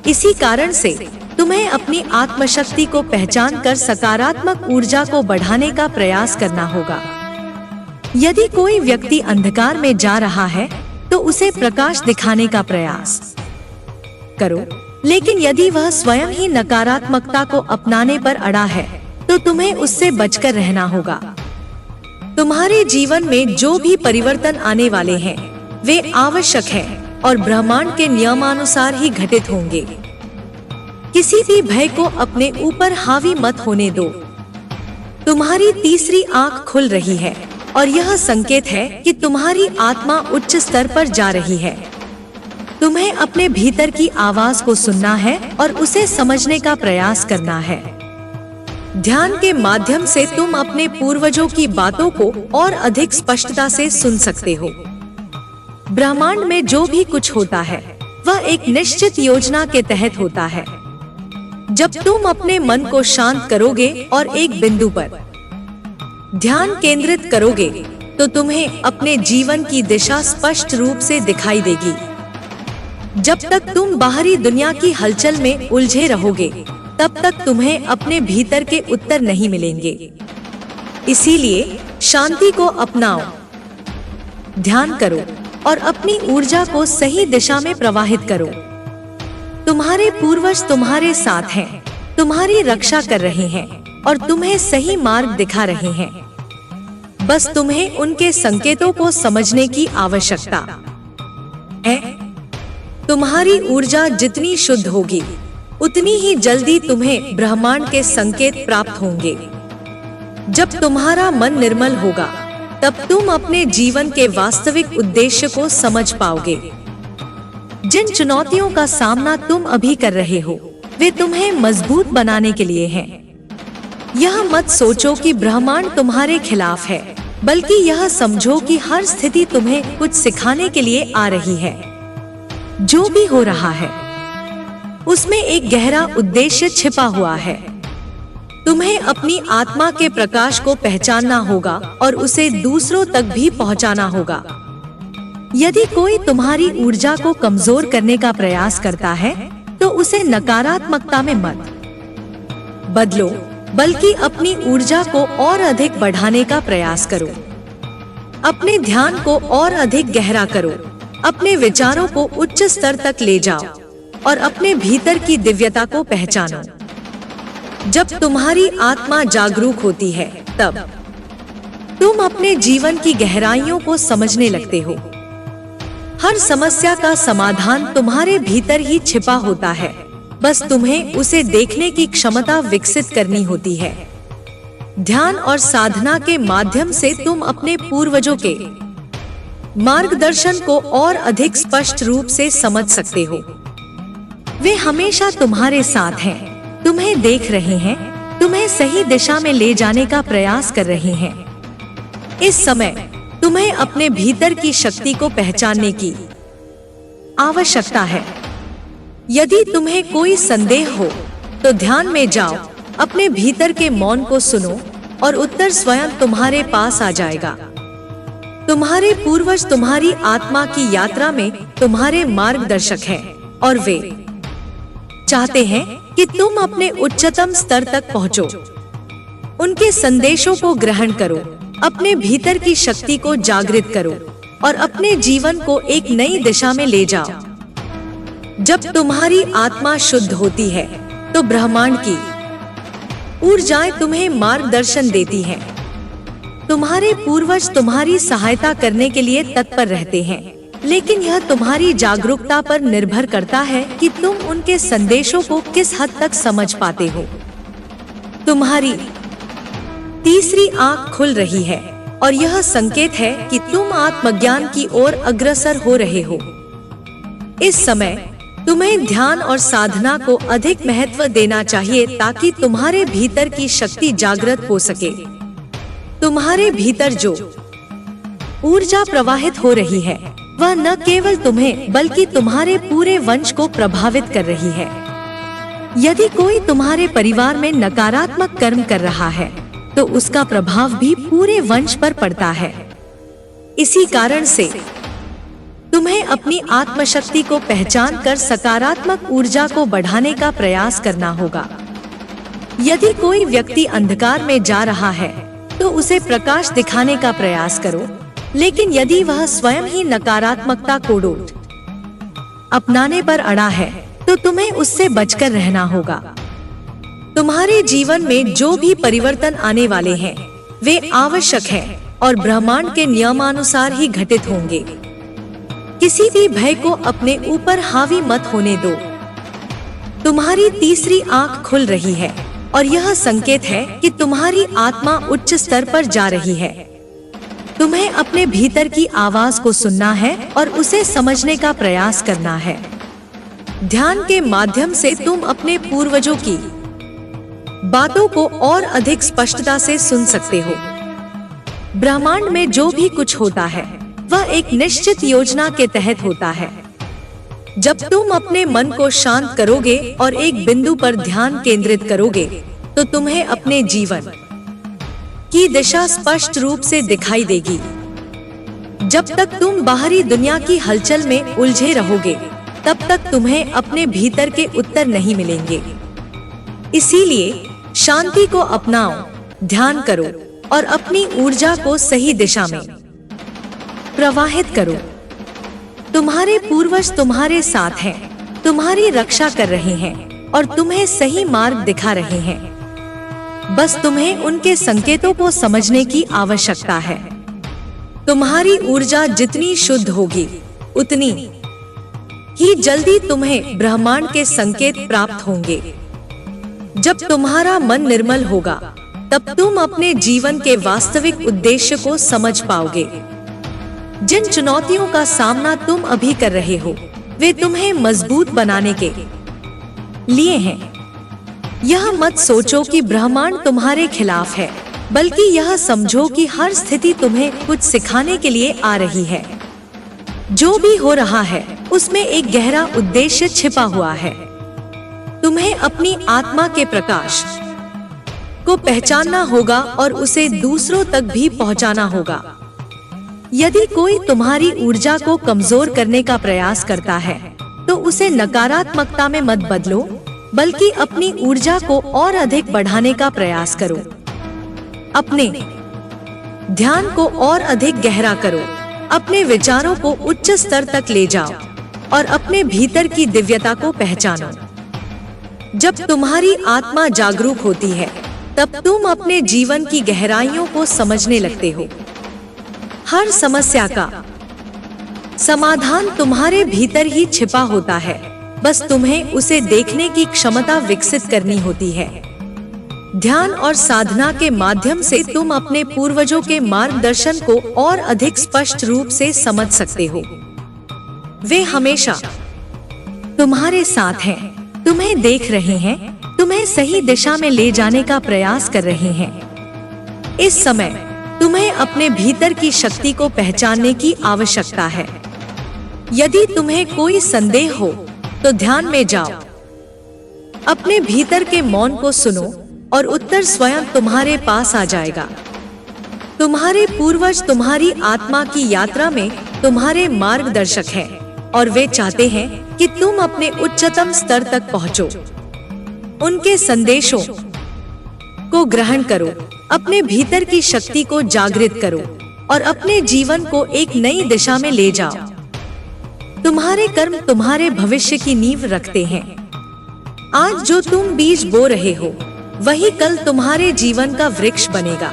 A: इसी कारण से तुम्हें अपनी आत्मशक्ति को पहचान कर सकारात्मक ऊर्जा को बढ़ाने का प्रयास करना होगा। यदि कोई व्यक्ति अंधकार में जा रहा है तो उसे प्रकाश दिखाने का प्रयास करो, लेकिन यदि वह स्वयं ही नकारात्मकता को अपनाने पर अड़ा है तो तुम्हें उससे बचकर रहना होगा। तुम्हारे जीवन में जो भी परिवर्तन आने वाले हैं वे आवश्यक हैं और ब्रह्मांड के नियमानुसार ही घटित होंगे। किसी भी भय को अपने ऊपर हावी मत होने दो। तुम्हारी तीसरी आंख खुल रही है और यह संकेत है कि तुम्हारी आत्मा उच्च स्तर पर जा रही है। तुम्हें अपने भीतर की आवाज को सुनना है और उसे समझने का प्रयास करना है। ध्यान के माध्यम से तुम अपने पूर्वजों की बातों को और अधिक स्पष्टता से सुन सकते हो। ब्रह्मांड में जो भी कुछ होता है वह एक निश्चित योजना के तहत होता है। जब तुम अपने मन को शांत करोगे और एक बिंदु पर ध्यान केंद्रित करोगे तो तुम्हें अपने जीवन की दिशा स्पष्ट रूप से दिखाई देगी। जब तक तुम बाहरी दुनिया की हलचल में उलझे रहोगे तब तक तुम्हें अपने भीतर के उत्तर नहीं मिलेंगे। इसीलिए शांति को अपनाओ, ध्यान करो और अपनी ऊर्जा को सही दिशा में प्रवाहित करो। तुम्हारे पूर्वज तुम्हारे साथ हैं, तुम्हारी रक्षा कर रहे हैं और तुम्हें सही मार्ग दिखा रहे हैं। बस तुम्हें उनके संकेतों को समझने की आवश्यकता है। तुम्हारी ऊर्जा जितनी शुद्ध होगी उतनी ही जल्दी तुम्हें ब्रह्मांड के संकेत प्राप्त होंगे। जब तुम्हारा मन निर्मल होगा तब तुम अपने जीवन के वास्तविक उद्देश्य को समझ पाओगे। जिन चुनौतियों का सामना तुम अभी कर रहे हो वे तुम्हें मजबूत बनाने के लिए हैं। यह मत सोचो कि ब्रह्मांड तुम्हारे खिलाफ है, बल्कि यह समझो कि हर स्थिति तुम्हें कुछ सिखाने के लिए आ रही है। जो भी हो रहा है उसमें एक गहरा उद्देश्य छिपा हुआ है। तुम्हें अपनी आत्मा के प्रकाश को पहचानना होगा और उसे दूसरों तक भी पहुंचाना होगा। यदि कोई तुम्हारी ऊर्जा को कमजोर करने का प्रयास करता है तो उसे नकारात्मकता में मत बदलो, बल्कि अपनी ऊर्जा को और अधिक बढ़ाने का प्रयास करो। अपने ध्यान को और अधिक गहरा करो, अपने विचारों को उच्च स्तर तक ले जाओ और अपने भीतर की दिव्यता को पहचानो। जब तुम्हारी आत्मा जागरूक होती है तब तुम अपने जीवन की गहराइयों को समझने लगते हो। हर समस्या का समाधान तुम्हारे भीतर ही छिपा होता है, बस तुम्हें उसे देखने की क्षमता विकसित करनी होती है। ध्यान और साधना के माध्यम से तुम अपने पूर्वजों के मार्गदर्शन को और अधिक स्पष्ट रूप से समझ सकते हो। वे हमेशा तुम्हारे साथ हैं, तुम्हें देख रहे हैं, तुम्हें सही दिशा में ले जाने का प्रयास कर रहे हैं। इस समय तुम्हें अपने भीतर की शक्ति को पहचानने की आवश्यकता है। यदि तुम्हें कोई संदेह हो तो ध्यान में जाओ, अपने भीतर के मौन को सुनो और उत्तर स्वयं तुम्हारे पास आ जाएगा। तुम्हारे पूर्वज तुम्हारी आत्मा की यात्रा में तुम्हारे मार्गदर्शक हैं और वे चाहते हैं कि तुम अपने उच्चतम स्तर तक पहुंचो। उनके संदेशों को ग्रहण करो, अपने भीतर की शक्ति को जागृत करो और अपने जीवन को एक नई दिशा में ले जाओ। जब तुम्हारी आत्मा शुद्ध होती है तो ब्रह्मांड की ऊर्जाएं तुम्हें मार्गदर्शन देती हैं। तुम्हारे पूर्वज तुम्हारी सहायता करने के लिए तत्पर रहते हैं, लेकिन यह तुम्हारी जागरूकता पर निर्भर करता है कि तुम उनके संदेशों को किस हद तक समझ पाते हो। तुम्हारी तीसरी आंख खुल रही है और यह संकेत है कि तुम आत्मज्ञान की ओर अग्रसर हो रहे हो। इस समय तुम्हें ध्यान और साधना को अधिक महत्व देना चाहिए ताकि तुम्हारे भीतर की शक्ति जागृत हो सके। तुम्हारे भीतर जो ऊर्जा प्रवाहित हो रही है वह न केवल तुम्हें बल्कि तुम्हारे पूरे वंश को प्रभावित कर रही है। यदि कोई तुम्हारे परिवार में नकारात्मक कर्म कर रहा है तो उसका प्रभाव भी पूरे वंश पर पड़ता है। इसी कारण से तुम्हें अपनी आत्मशक्ति को पहचान कर सकारात्मक ऊर्जा को बढ़ाने का प्रयास करना होगा। यदि कोई व्यक्ति अंधकार में जा रहा है तो उसे प्रकाश दिखाने का प्रयास करो, लेकिन यदि वह स्वयं ही नकारात्मकता को अपनाने पर अड़ा है तो तुम्हें उससे बचकर रहना होगा। तुम्हारे जीवन में जो भी परिवर्तन आने वाले हैं वे आवश्यक हैं और ब्रह्मांड के नियमानुसार ही घटित होंगे। किसी भी भय को अपने ऊपर हावी मत होने दो। तुम्हारी तीसरी आंख खुल रही है और यह संकेत है कि तुम्हारी आत्मा उच्च स्तर पर जा रही है। तुम्हें अपने भीतर की आवाज को सुनना है और उसे समझने का प्रयास करना है। ध्यान के माध्यम से तुम अपने पूर्वजों की बातों को और अधिक स्पष्टता से सुन सकते हो। ब्रह्मांड में जो भी कुछ होता है वह एक निश्चित योजना के तहत होता है। जब तुम अपने मन को शांत करोगे और एक बिंदु पर ध्यान केंद्रित करोगे, तो तुम्हें अपने जीवन की दिशा स्पष्ट रूप से दिखाई देगी। जब तक तुम बाहरी दुनिया की हलचल में उलझे रहोगे, तब तक तुम्हें अपने भीतर के उत्तर नहीं मिलेंगे। इसीलिए शांति को अपनाओ, ध्यान करो और अपनी ऊर्जा को सही दिशा में प्रवाहित करो। तुम्हारे पूर्वज तुम्हारे साथ हैं, तुम्हारी रक्षा कर रहे हैं और तुम्हें सही मार्ग दिखा रहे हैं। बस तुम्हें उनके संकेतों को समझने की आवश्यकता है। तुम्हारी ऊर्जा जितनी शुद्ध होगी, उतनी ही जल्दी तुम्हें ब्रह्मांड के संकेत प्राप्त होंगे। जब तुम्हारा मन निर्मल होगा, तब तुम अपने जीवन के वास्तविक उद्देश्य को समझ पाओगे। जिन चुनौतियों का सामना तुम अभी कर रहे हो, वे तुम्हें मजबूत बनाने के लिए हैं। यह मत सोचो कि ब्रह्मांड तुम्हारे खिलाफ है, बल्कि यह समझो कि हर स्थिति तुम्हें कुछ सिखाने के लिए आ रही है। जो भी हो रहा है, उसमें एक गहरा उद्देश्य छिपा हुआ है। तुम्हें अपनी आत्मा के प्रकाश को पहचानना होगा और उसे दूसरों तक भी पहुंचाना होगा। यदि कोई तुम्हारी ऊर्जा को कमजोर करने का प्रयास करता है, तो उसे नकारात्मकता में मत बदलो, बल्कि अपनी ऊर्जा को और अधिक बढ़ाने का प्रयास करो। अपने ध्यान को और अधिक गहरा करो, अपने विचारों को उच्च स्तर तक ले जाओ और अपने भीतर की दिव्यता को पहचानो। जब तुम्हारी आत्मा जागरूक होती है, तब तुम अपने जीवन की गहराइयों को समझने लगते हो। हर समस्या का समाधान तुम्हारे भीतर ही छिपा होता है, बस तुम्हें उसे देखने की क्षमता विकसित करनी होती है। ध्यान और साधना के माध्यम से तुम अपने पूर्वजों के मार्गदर्शन को और अधिक स्पष्ट रूप से समझ सकते हो। वे हमेशा तुम्हारे साथ हैं, तुम्हें देख रहे हैं, तुम्हें सही दिशा में ले जाने का प्रयास कर रहे हैं। इस समय तुम्हें अपने भीतर की शक्ति को पहचानने की आवश्यकता है। यदि तुम्हें कोई संदेह हो, तो ध्यान में जाओ, अपने भीतर के मौन को सुनो और उत्तर स्वयं तुम्हारे पास आ जाएगा। तुम्हारे पूर्वज तुम्हारी आत्मा की यात्रा में तुम्हारे मार्गदर्शक हैं और वे चाहते हैं कि तुम अपने उच्चतम स्तर तक पहुंचो। उनके संदेशों को ग्रहण करो, अपने भीतर की शक्ति को जागृत करो और अपने जीवन को एक नई दिशा में ले जाओ। तुम्हारे कर्म तुम्हारे भविष्य की नींव रखते हैं। आज जो तुम बीज बो रहे हो, वही कल तुम्हारे जीवन का वृक्ष बनेगा।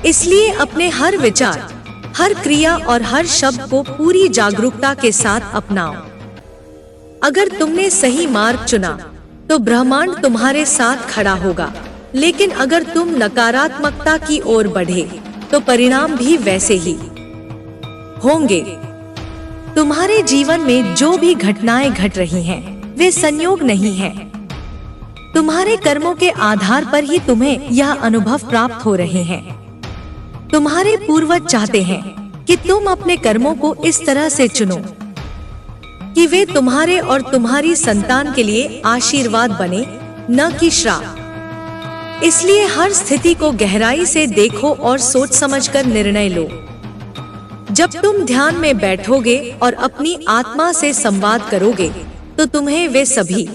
A: इसलिए अपने हर विचार, हर क्रिया और हर शब्द को पूरी जागरूकता के साथ अपनाओ। अगर तुमने सही मार्ग चुना, तो ब्रह्मांड तुम्हारे साथ खड़ा होगा, लेकिन अगर तुम नकारात्मकता की ओर बढ़े, तो परिणाम भी वैसे ही होंगे। तुम्हारे जीवन में जो भी घटनाएं घट रही हैं, वे संयोग नहीं हैं। तुम्हारे कर्मों के आधार पर ही तुम्हें यह अनुभव प्राप्त हो रहे हैं। तुम्हारे पूर्वज चाहते हैं कि तुम अपने कर्मों को इस तरह से चुनो कि वे तुम्हारे और तुम्हारी संतान के लिए आशीर्वाद बने, न कि श्राप। इसलिए हर स्थिति को गहराई से देखो और सोच समझकर निर्णय लो। जब तुम ध्यान में बैठोगे और अपनी आत्मा से संवाद करोगे, तो तुम्हें वे सभी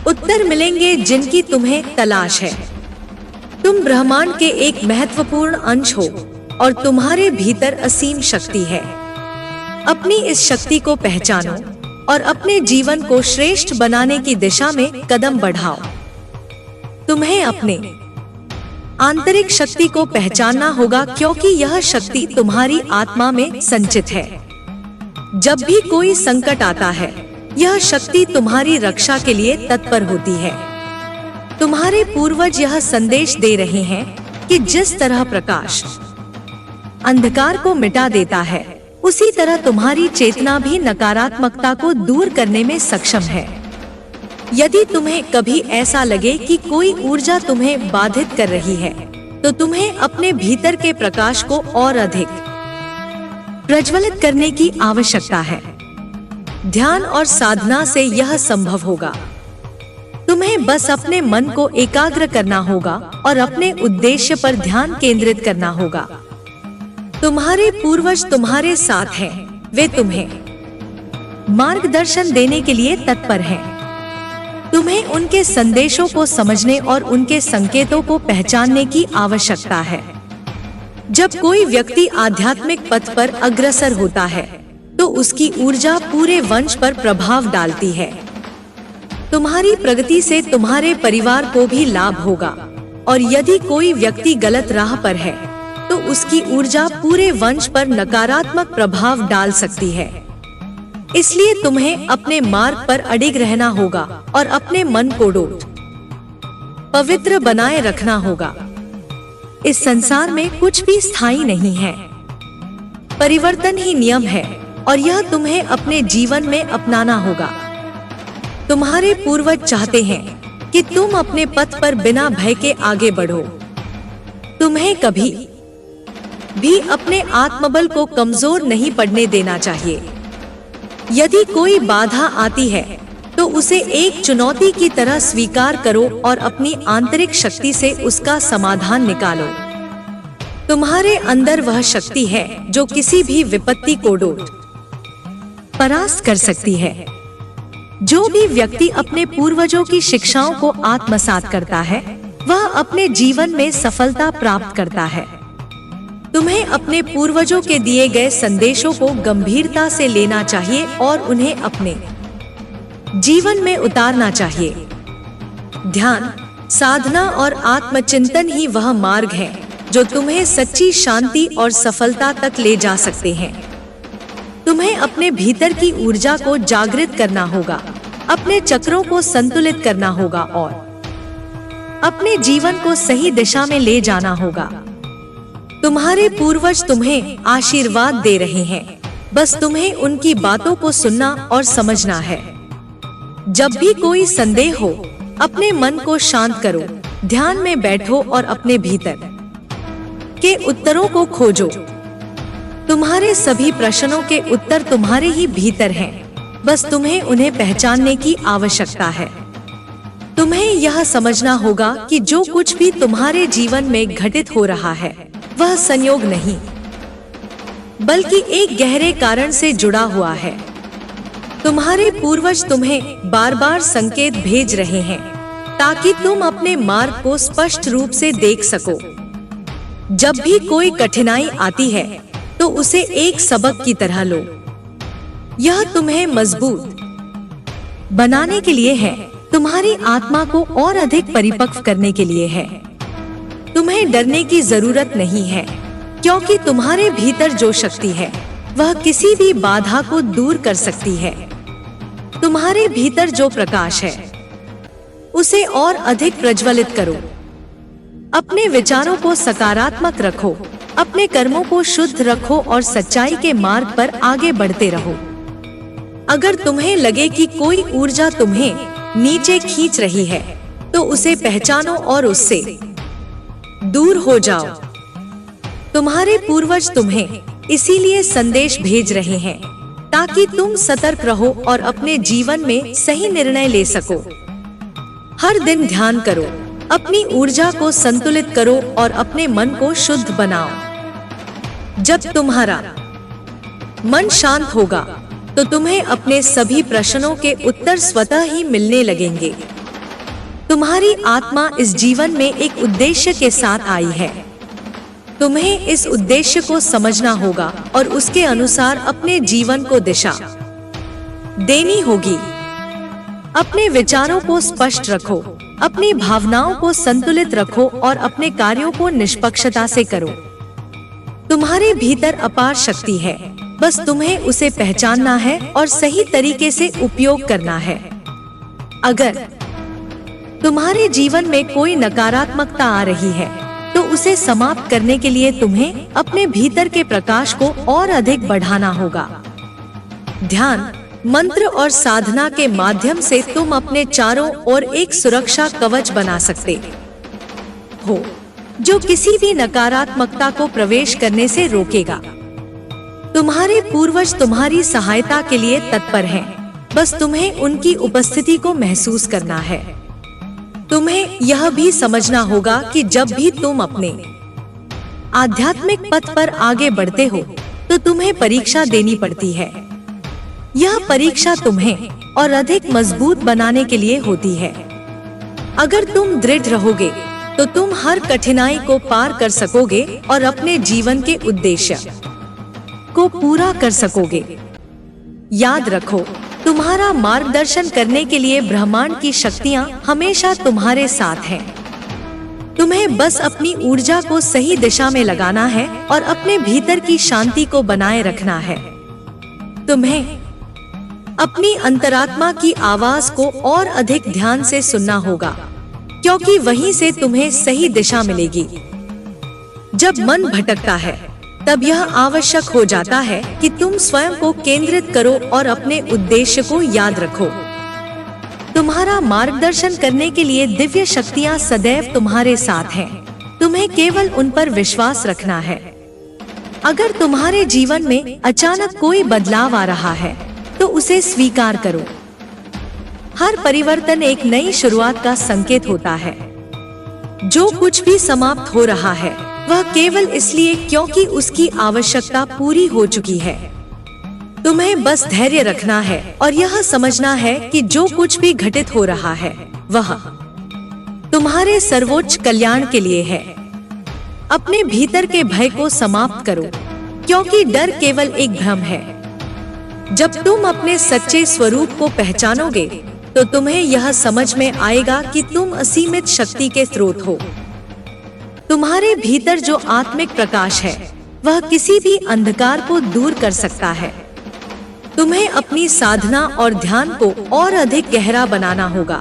A: उत्तर मिलेंगे जिनकी तुम्हें तलाश है। तुम ब्रह्मांड के एक महत्वपूर्ण अंश हो और तुम्हारे भीतर असीम शक्ति है। अपनी इस शक्ति को पहचानो और अपने जीवन को श्रेष्ठ बनाने की दिशा में कदम बढ़ाओ। तुम्हें अपने आंतरिक शक्ति को पहचानना होगा, क्योंकि यह शक्ति तुम्हारी आत्मा में संचित है। जब भी कोई संकट आता है, यह शक्ति तुम्हारी रक्षा के लिए तत्पर होती है। तुम्हारे पूर्वज यह संदेश दे रहे हैं कि जिस तरह प्रकाश अंधकार को मिटा देता है, उसी तरह तुम्हारी चेतना भी नकारात्मकता को दूर करने में सक्षम है। यदि तुम्हें कभी ऐसा लगे कि कोई ऊर्जा तुम्हें बाधित कर रही है, तो तुम्हें अपने भीतर के प्रकाश को और अधिक प्रज्वलित करने की आवश्यकता है। ध्यान और साधना से यह संभव होगा। तुम्हें बस अपने मन को एकाग्र करना होगा और अपने उद्देश्य पर ध्यान केंद्रित करना होगा। तुम्हारे पूर्वज तुम्हारे साथ हैं, वे तुम्हें मार्गदर्शन देने के लिए तत्पर हैं। तुम्हें उनके संदेशों को समझने और उनके संकेतों को पहचानने की आवश्यकता है। जब कोई व्यक्ति आध्यात्मिक पथ पर अग्रसर होता है तो उसकी ऊर्जा पूरे वंश पर प्रभाव डालती है। तुम्हारी प्रगति से तुम्हारे परिवार को भी लाभ होगा और यदि कोई व्यक्ति गलत राह पर है तो उसकी ऊर्जा पूरे वंश पर नकारात्मक प्रभाव डाल सकती है। इसलिए तुम्हें अपने मार्ग पर अडिग रहना होगा और अपने मन को पवित्र बनाए रखना होगा। इस संसार में कुछ भी स्थायी नहीं है, परिवर्तन ही नियम है और यह तुम्हें अपने जीवन में अपनाना होगा। तुम्हारे पूर्वज चाहते हैं कि तुम अपने पथ पर बिना भय के आगे बढ़ो। तुम्हें कभी भी अपने आत्मबल को कमजोर नहीं पड़ने देना चाहिए। यदि कोई बाधा आती है तो उसे एक चुनौती की तरह स्वीकार करो और अपनी आंतरिक शक्ति से उसका समाधान निकालो। तुम्हारे अंदर वह शक्ति है जो किसी भी विपत्ति को परास्त कर सकती है। जो भी व्यक्ति अपने पूर्वजों की शिक्षाओं को आत्मसात करता है वह अपने जीवन में सफलता प्राप्त करता है। तुम्हें अपने पूर्वजों के दिए गए संदेशों को गंभीरता से लेना चाहिए और उन्हें अपने जीवन में उतारना चाहिए। ध्यान, साधना और आत्मचिंतन ही वह मार्ग है जो तुम्हें सच्ची शांति और सफलता तक ले जा सकते हैं। तुम्हें अपने भीतर की ऊर्जा को जागृत करना होगा, अपने चक्रों को संतुलित करना होगा और अपने जीवन को सही दिशा में ले जाना होगा। तुम्हारे पूर्वज तुम्हें आशीर्वाद दे रहे हैं, बस तुम्हें उनकी बातों को सुनना और समझना है। जब भी कोई संदेह हो, अपने मन को शांत करो, ध्यान में बैठो और अपने भीतर के उत्तरों को खोजो। तुम्हारे सभी प्रश्नों के उत्तर तुम्हारे ही भीतर हैं, बस तुम्हें उन्हें पहचानने की आवश्यकता है। तुम्हें यह समझना होगा कि जो कुछ भी तुम्हारे जीवन में घटित हो रहा है वह संयोग नहीं, बल्कि एक गहरे कारण से जुड़ा हुआ है। तुम्हारे पूर्वज तुम्हें बार बार संकेत भेज रहे हैं ताकि तुम अपने मार्ग को स्पष्ट रूप से देख सको। जब भी कोई कठिनाई आती है तो उसे एक सबक की तरह लो। यह तुम्हें मजबूत बनाने के लिए है, तुम्हारी आत्मा को और अधिक परिपक्व करने के लिए है। तुम्हें डरने की जरूरत नहीं है, क्योंकि तुम्हारे भीतर जो शक्ति है वह किसी भी बाधा को दूर कर सकती है। तुम्हारे भीतर जो प्रकाश है उसे और अधिक प्रज्वलित करो। अपने विचारों को सकारात्मक रखो, अपने कर्मों को शुद्ध रखो और सच्चाई के मार्ग पर आगे बढ़ते रहो। अगर तुम्हें लगे कि कोई ऊर्जा तुम्हें नीचे खींच रही है तो उसे पहचानो और उससे दूर हो जाओ। तुम्हारे पूर्वज तुम्हें इसीलिए संदेश भेज रहे हैं ताकि तुम सतर्क रहो और अपने जीवन में सही निर्णय ले सको। हर दिन ध्यान करो, अपनी ऊर्जा को संतुलित करो और अपने मन को शुद्ध बनाओ। जब तुम्हारा मन शांत होगा तो तुम्हें अपने सभी प्रश्नों के उत्तर स्वतः ही मिलने लगेंगे। तुम्हारी आत्मा इस जीवन में एक उद्देश्य के साथ आई है। तुम्हें इस उद्देश्य को समझना होगा और उसके अनुसार अपने जीवन को दिशा देनी होगी। अपने विचारों को स्पष्ट रखो, अपनी भावनाओं को संतुलित रखो और अपने कार्यों को निष्पक्षता से करो। तुम्हारे भीतर अपार शक्ति है, बस तुम्हें उसे पहचानना है और सही तरीके से उपयोग करना है। अगर तुम्हारे जीवन में कोई नकारात्मकता आ रही है तो उसे समाप्त करने के लिए तुम्हें अपने भीतर के प्रकाश को और अधिक बढ़ाना होगा। ध्यान, मंत्र और साधना के माध्यम से तुम अपने चारों ओर एक सुरक्षा कवच बना सकते हो जो किसी भी नकारात्मकता को प्रवेश करने से रोकेगा। तुम्हारे पूर्वज तुम्हारी सहायता के लिए तत्पर हैं। बस तुम्हें उनकी उपस्थिति को महसूस करना है। तुम्हें यह भी समझना होगा कि जब भी तुम अपने आध्यात्मिक पथ पर आगे बढ़ते हो तो तुम्हें परीक्षा देनी पड़ती है। यह परीक्षा तुम्हें और अधिक मजबूत बनाने के लिए होती है। अगर तुम दृढ़ रहोगे तो तुम हर कठिनाई को पार कर सकोगे और अपने जीवन के उद्देश्य को पूरा कर सकोगे। याद रखो, तुम्हारा मार्गदर्शन करने के लिए ब्रह्मांड की शक्तियाँ हमेशा तुम्हारे साथ हैं। तुम्हें बस अपनी ऊर्जा को सही दिशा में लगाना है और अपने भीतर की शांति को बनाए रखना है। तुम्हें अपनी अंतरात्मा की आवाज को और अधिक ध्यान से सुनना होगा, क्योंकि वहीं से तुम्हें सही दिशा मिलेगी। जब मन भटकता है तब यह आवश्यक हो जाता है कि तुम स्वयं को केंद्रित करो और अपने उद्देश्य को याद रखो। तुम्हारा मार्गदर्शन करने के लिए दिव्य शक्तियाँ सदैव तुम्हारे साथ हैं। तुम्हें केवल उन पर विश्वास रखना है। अगर तुम्हारे जीवन में अचानक कोई बदलाव आ रहा है तो उसे स्वीकार करो। हर परिवर्तन एक नई शुरुआत का संकेत होता है। जो कुछ भी समाप्त हो रहा है वह केवल इसलिए क्योंकि उसकी आवश्यकता पूरी हो चुकी है। तुम्हें बस धैर्य रखना है और यह समझना है कि जो कुछ भी घटित हो रहा है वह तुम्हारे सर्वोच्च कल्याण के लिए है। अपने भीतर के भय को समाप्त करो, क्योंकि डर केवल एक भ्रम है। जब तुम अपने सच्चे स्वरूप को पहचानोगे तो तुम्हें यह समझ में आएगा कि तुम असीमित शक्ति के स्रोत हो। तुम्हारे भीतर जो आत्मिक प्रकाश है वह किसी भी अंधकार को दूर कर सकता है। तुम्हें अपनी साधना और ध्यान को और अधिक गहरा बनाना होगा।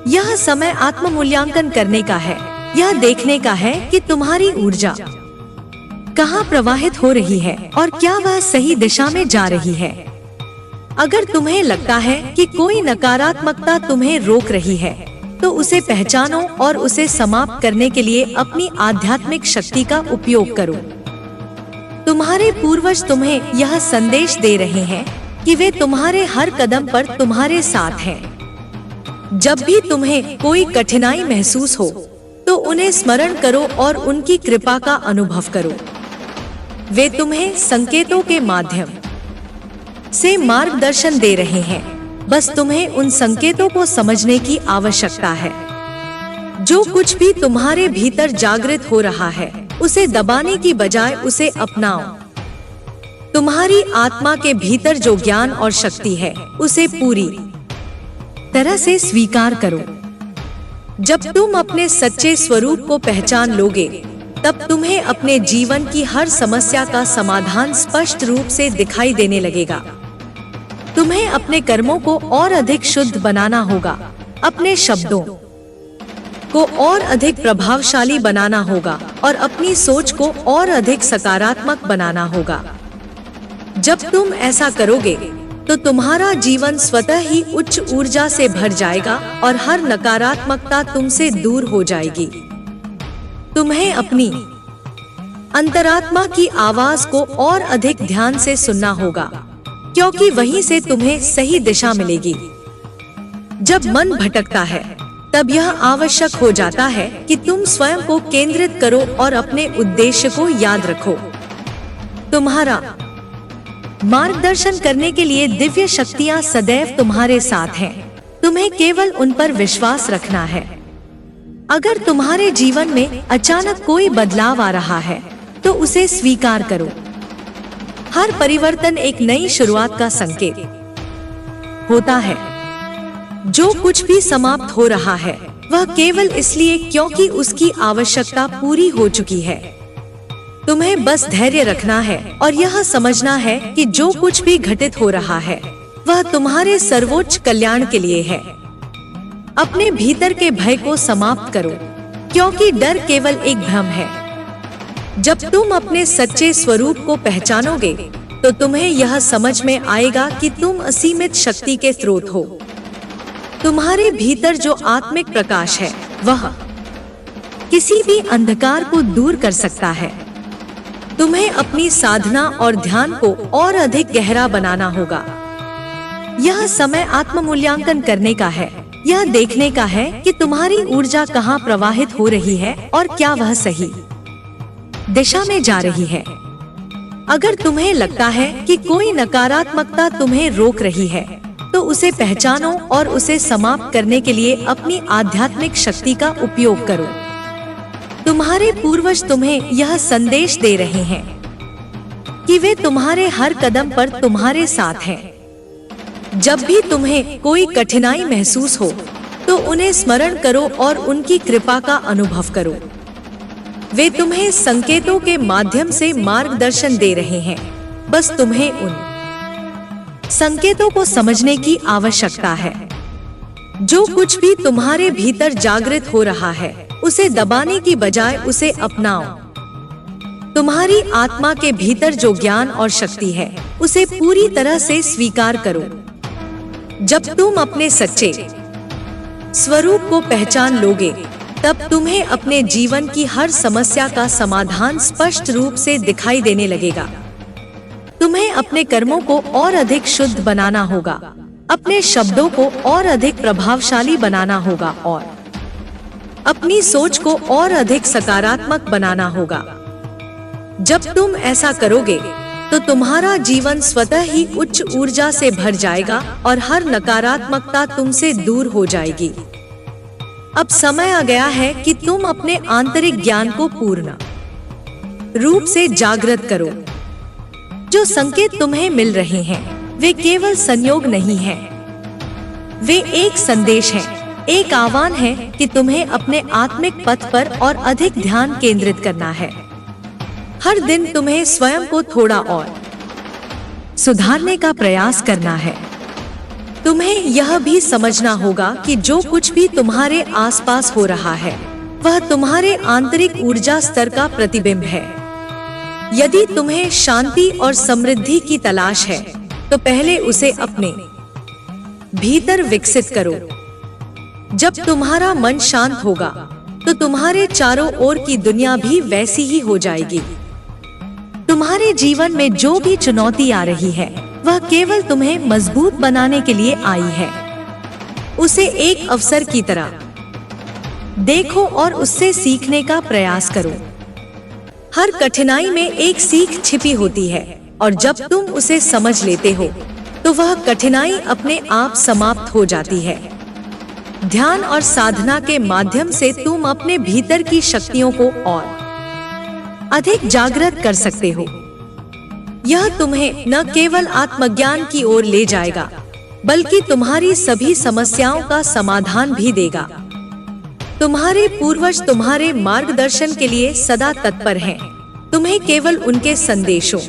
A: यह समय आत्म मूल्यांकन करने का है। यह देखने का है कि तुम्हारी ऊर्जा कहाँ प्रवाहित हो रही है और क्या वह सही दिशा में जा रही है। अगर तुम्हें लगता है कि कोई नकारात्मकता तुम्हें रोक रही है तो उसे पहचानो और उसे समाप्त करने के लिए अपनी आध्यात्मिक शक्ति का उपयोग करो। तुम्हारे पूर्वज तुम्हें यह संदेश दे रहे हैं कि वे तुम्हारे हर कदम पर तुम्हारे साथ हैं। जब भी तुम्हें कोई कठिनाई महसूस हो तो उन्हें स्मरण करो और उनकी कृपा का अनुभव करो। वे तुम्हें संकेतों के माध्यम से मार्गदर्शन दे रहे हैं। बस तुम्हें उन संकेतों को समझने की आवश्यकता है। जो कुछ भी तुम्हारे भीतर जागृत हो रहा है उसे दबाने की बजाय उसे अपनाओ। तुम्हारी आत्मा के भीतर जो ज्ञान और शक्ति है उसे पूरी तरह से स्वीकार करो। जब तुम अपने सच्चे स्वरूप को पहचान लोगे तब तुम्हें अपने जीवन की हर समस्या का समाधान स्पष्ट रूप से दिखाई देने लगेगा। तुम्हें अपने कर्मों को और अधिक शुद्ध बनाना होगा, अपने शब्दों को और अधिक प्रभावशाली बनाना होगा और अपनी सोच को और अधिक सकारात्मक बनाना होगा। जब तुम ऐसा करोगे तो तुम्हारा जीवन स्वतः ही उच्च ऊर्जा से भर जाएगा और हर नकारात्मकता तुमसे दूर हो जाएगी। तुम्हें अपनी अंतरात्मा की आवाज को और अधिक ध्यान से सुनना होगा, क्योंकि वहीं से तुम्हें सही दिशा मिलेगी। जब मन भटकता है तब यह आवश्यक हो जाता है कि तुम स्वयं को केंद्रित करो और अपने उद्देश्य को याद रखो। तुम्हारा मार्गदर्शन करने के लिए दिव्य शक्तियाँ सदैव तुम्हारे साथ हैं। तुम्हें केवल उन पर विश्वास रखना है। अगर तुम्हारे जीवन में अचानक कोई बदलाव आ रहा है तो उसे स्वीकार करो। हर परिवर्तन एक नई शुरुआत का संकेत होता है। जो कुछ भी समाप्त हो रहा है वह केवल इसलिए क्योंकि उसकी आवश्यकता पूरी हो चुकी है। तुम्हें बस धैर्य रखना है और यह समझना है कि जो कुछ भी घटित हो रहा है वह तुम्हारे सर्वोच्च कल्याण के लिए है। अपने भीतर के भय को समाप्त करो, क्योंकि डर केवल एक भ्रम है। जब तुम अपने सच्चे स्वरूप को पहचानोगे तो तुम्हें यह समझ में आएगा कि तुम असीमित शक्ति के स्रोत हो। तुम्हारे भीतर जो आत्मिक प्रकाश है वह किसी भी अंधकार को दूर कर सकता है। तुम्हें अपनी साधना और ध्यान को और अधिक गहरा बनाना होगा। यह समय आत्म-मूल्यांकन करने का है। यह देखने का है कि तुम्हारी ऊर्जा कहाँ प्रवाहित हो रही है और क्या वह सही दिशा में जा रही है। अगर तुम्हें लगता है कि कोई नकारात्मकता तुम्हें रोक रही है, तो उसे पहचानो और उसे समाप्त करने के लिए अपनी आध्यात्मिक शक्ति का उपयोग करो। तुम्हारे पूर्वज तुम्हें यह संदेश दे रहे हैं कि वे तुम्हारे हर कदम पर तुम्हारे साथ हैं। जब भी तुम्हें कोई कठिनाई महसूस हो, तो उन्हें स्मरण करो और उनकी कृपा का अनुभव करो। वे तुम्हें संकेतों के माध्यम से मार्गदर्शन दे रहे हैं। बस तुम्हें उन संकेतों को समझने की आवश्यकता है। जो कुछ भी तुम्हारे भीतर जागृत हो रहा है, उसे दबाने की बजाय उसे अपनाओ। तुम्हारी आत्मा के भीतर जो ज्ञान और शक्ति है, उसे पूरी तरह से स्वीकार करो। जब तुम अपने सच्चे स्वरूप को पहचान लोगे, तब तुम्हें अपने जीवन की हर समस्या का समाधान स्पष्ट रूप से दिखाई देने लगेगा। तुम्हें अपने कर्मों को और अधिक शुद्ध बनाना होगा, अपने शब्दों को और अधिक प्रभावशाली बनाना होगा और अपनी सोच को और अधिक सकारात्मक बनाना होगा। जब तुम ऐसा करोगे, तो तुम्हारा जीवन स्वतः ही उच्च ऊर्जा से भर जाएगा और हर नकारात्मकता तुमसे दूर हो जाएगी। अब समय आ गया है कि तुम अपने आंतरिक ज्ञान को पूर्ण रूप से जागृत करो। जो संकेत तुम्हें मिल रहे हैं, वे केवल संयोग नहीं हैं। वे एक संदेश हैं, एक आह्वान है कि तुम्हें अपने आत्मिक पथ पर और अधिक ध्यान केंद्रित करना है। हर दिन तुम्हें स्वयं को थोड़ा और सुधारने का प्रयास करना है। तुम्हें यह भी समझना होगा कि जो कुछ भी तुम्हारे आसपास हो रहा है, वह तुम्हारे आंतरिक ऊर्जा स्तर का प्रतिबिंब है। यदि तुम्हें शांति और समृद्धि की तलाश है, तो पहले उसे अपने भीतर विकसित करो। जब तुम्हारा मन शांत होगा, तो तुम्हारे चारों ओर की दुनिया भी वैसी ही हो जाएगी। तुम्हारे जीवन में जो भी चुनौती आ रही है, वह केवल तुम्हें मजबूत बनाने के लिए आई है। उसे एक अवसर की तरह देखो और उससे सीखने का प्रयास करो। हर कठिनाई में एक सीख छिपी होती है, और जब तुम उसे समझ लेते हो, तो वह कठिनाई अपने आप समाप्त हो जाती है। ध्यान और साधना के माध्यम से तुम अपने भीतर की शक्तियों को और अधिक जागृत कर सकते हो। यह तुम्हें न केवल आत्मज्ञान की ओर ले जाएगा, बल्कि तुम्हारी सभी समस्याओं का समाधान भी देगा। तुम्हारे पूर्वज तुम्हारे मार्गदर्शन के लिए सदा तत्पर हैं। तुम्हें केवल उनके संदेशों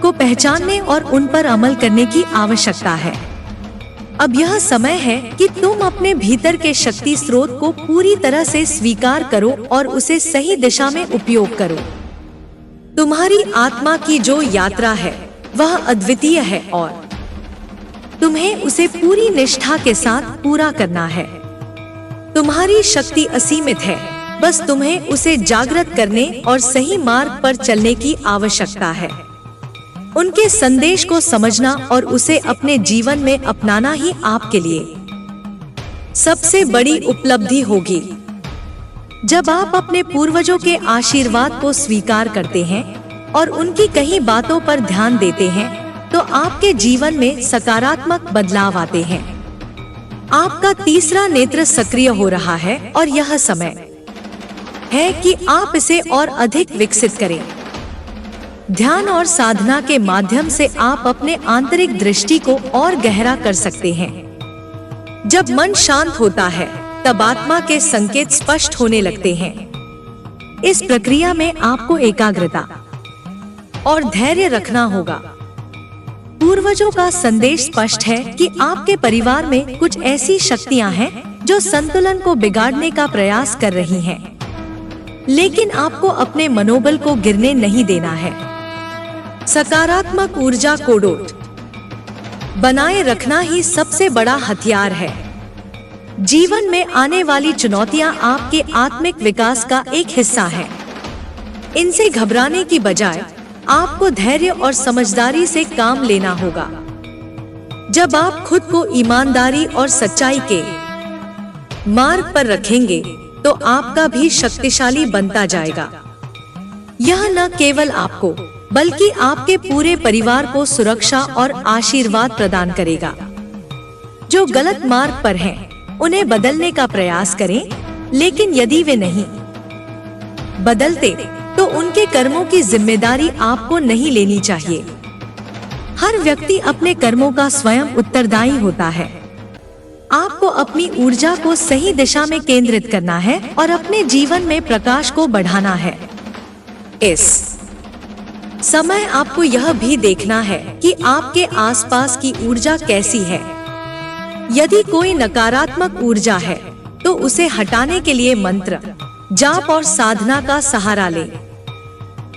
A: को पहचानने और उन पर अमल करने की आवश्यकता है। अब यह समय है कि तुम अपने भीतर के शक्ति स्रोत को पूरी तरह से स्वीकार करो और उसे सही दिशा में उपयोग करो। तुम्हारी आत्मा की जो यात्रा है, वह अद्वितीय है और तुम्हें उसे पूरी निष्ठा के साथ पूरा करना है। तुम्हारी शक्ति असीमित है, बस तुम्हें उसे जागृत करने और सही मार्ग पर चलने की आवश्यकता है। उनके संदेश को समझना और उसे अपने जीवन में अपनाना ही आपके लिए सबसे बड़ी उपलब्धि होगी। जब आप अपने पूर्वजों के आशीर्वाद को स्वीकार करते हैं और उनकी कही बातों पर ध्यान देते हैं, तो आपके जीवन में सकारात्मक बदलाव आते हैं। आपका तीसरा नेत्र सक्रिय हो रहा है और यह समय है कि आप इसे और अधिक विकसित करें। ध्यान और साधना के माध्यम से आप अपने आंतरिक दृष्टि को और गहरा कर सकते हैं। जब मन शांत होता है, तब आत्मा के संकेत स्पष्ट होने लगते हैं। इस प्रक्रिया में आपको एकाग्रता और धैर्य रखना होगा। पूर्वजों का संदेश स्पष्ट है कि आपके परिवार में कुछ ऐसी शक्तियां हैं जो संतुलन को बिगाड़ने का प्रयास कर रही हैं। लेकिन आपको अपने मनोबल को गिरने नहीं देना है। सकारात्मक ऊर्जा को डोट बनाए रखना ही सबसे बड़ा हथियार है। जीवन में आने वाली चुनौतियां आपके आत्मिक विकास का एक हिस्सा है। इनसे घबराने की बजाय आपको धैर्य और समझदारी से काम लेना होगा। जब आप खुद को ईमानदारी और सच्चाई के मार्ग पर रखेंगे तो आपका भी शक्तिशाली बनता जाएगा। यह न केवल आपको बल्कि आपके पूरे परिवार को सुरक्षा और आशीर्वाद प्रदान करेगा। जो गलत मार्ग पर हैं, उन्हें बदलने का प्रयास करें, लेकिन यदि वे नहीं बदलते तो उनके कर्मों की जिम्मेदारी आपको नहीं लेनी चाहिए। हर व्यक्ति अपने कर्मों का स्वयं उत्तरदायी होता है। आपको अपनी ऊर्जा को सही दिशा में केंद्रित करना है और अपने जीवन में प्रकाश को बढ़ाना है। इस समय आपको यह भी देखना है कि आपके आसपास की ऊर्जा कैसी है। यदि कोई नकारात्मक ऊर्जा है तो उसे हटाने के लिए मंत्र, जाप और साधना का सहारा लें।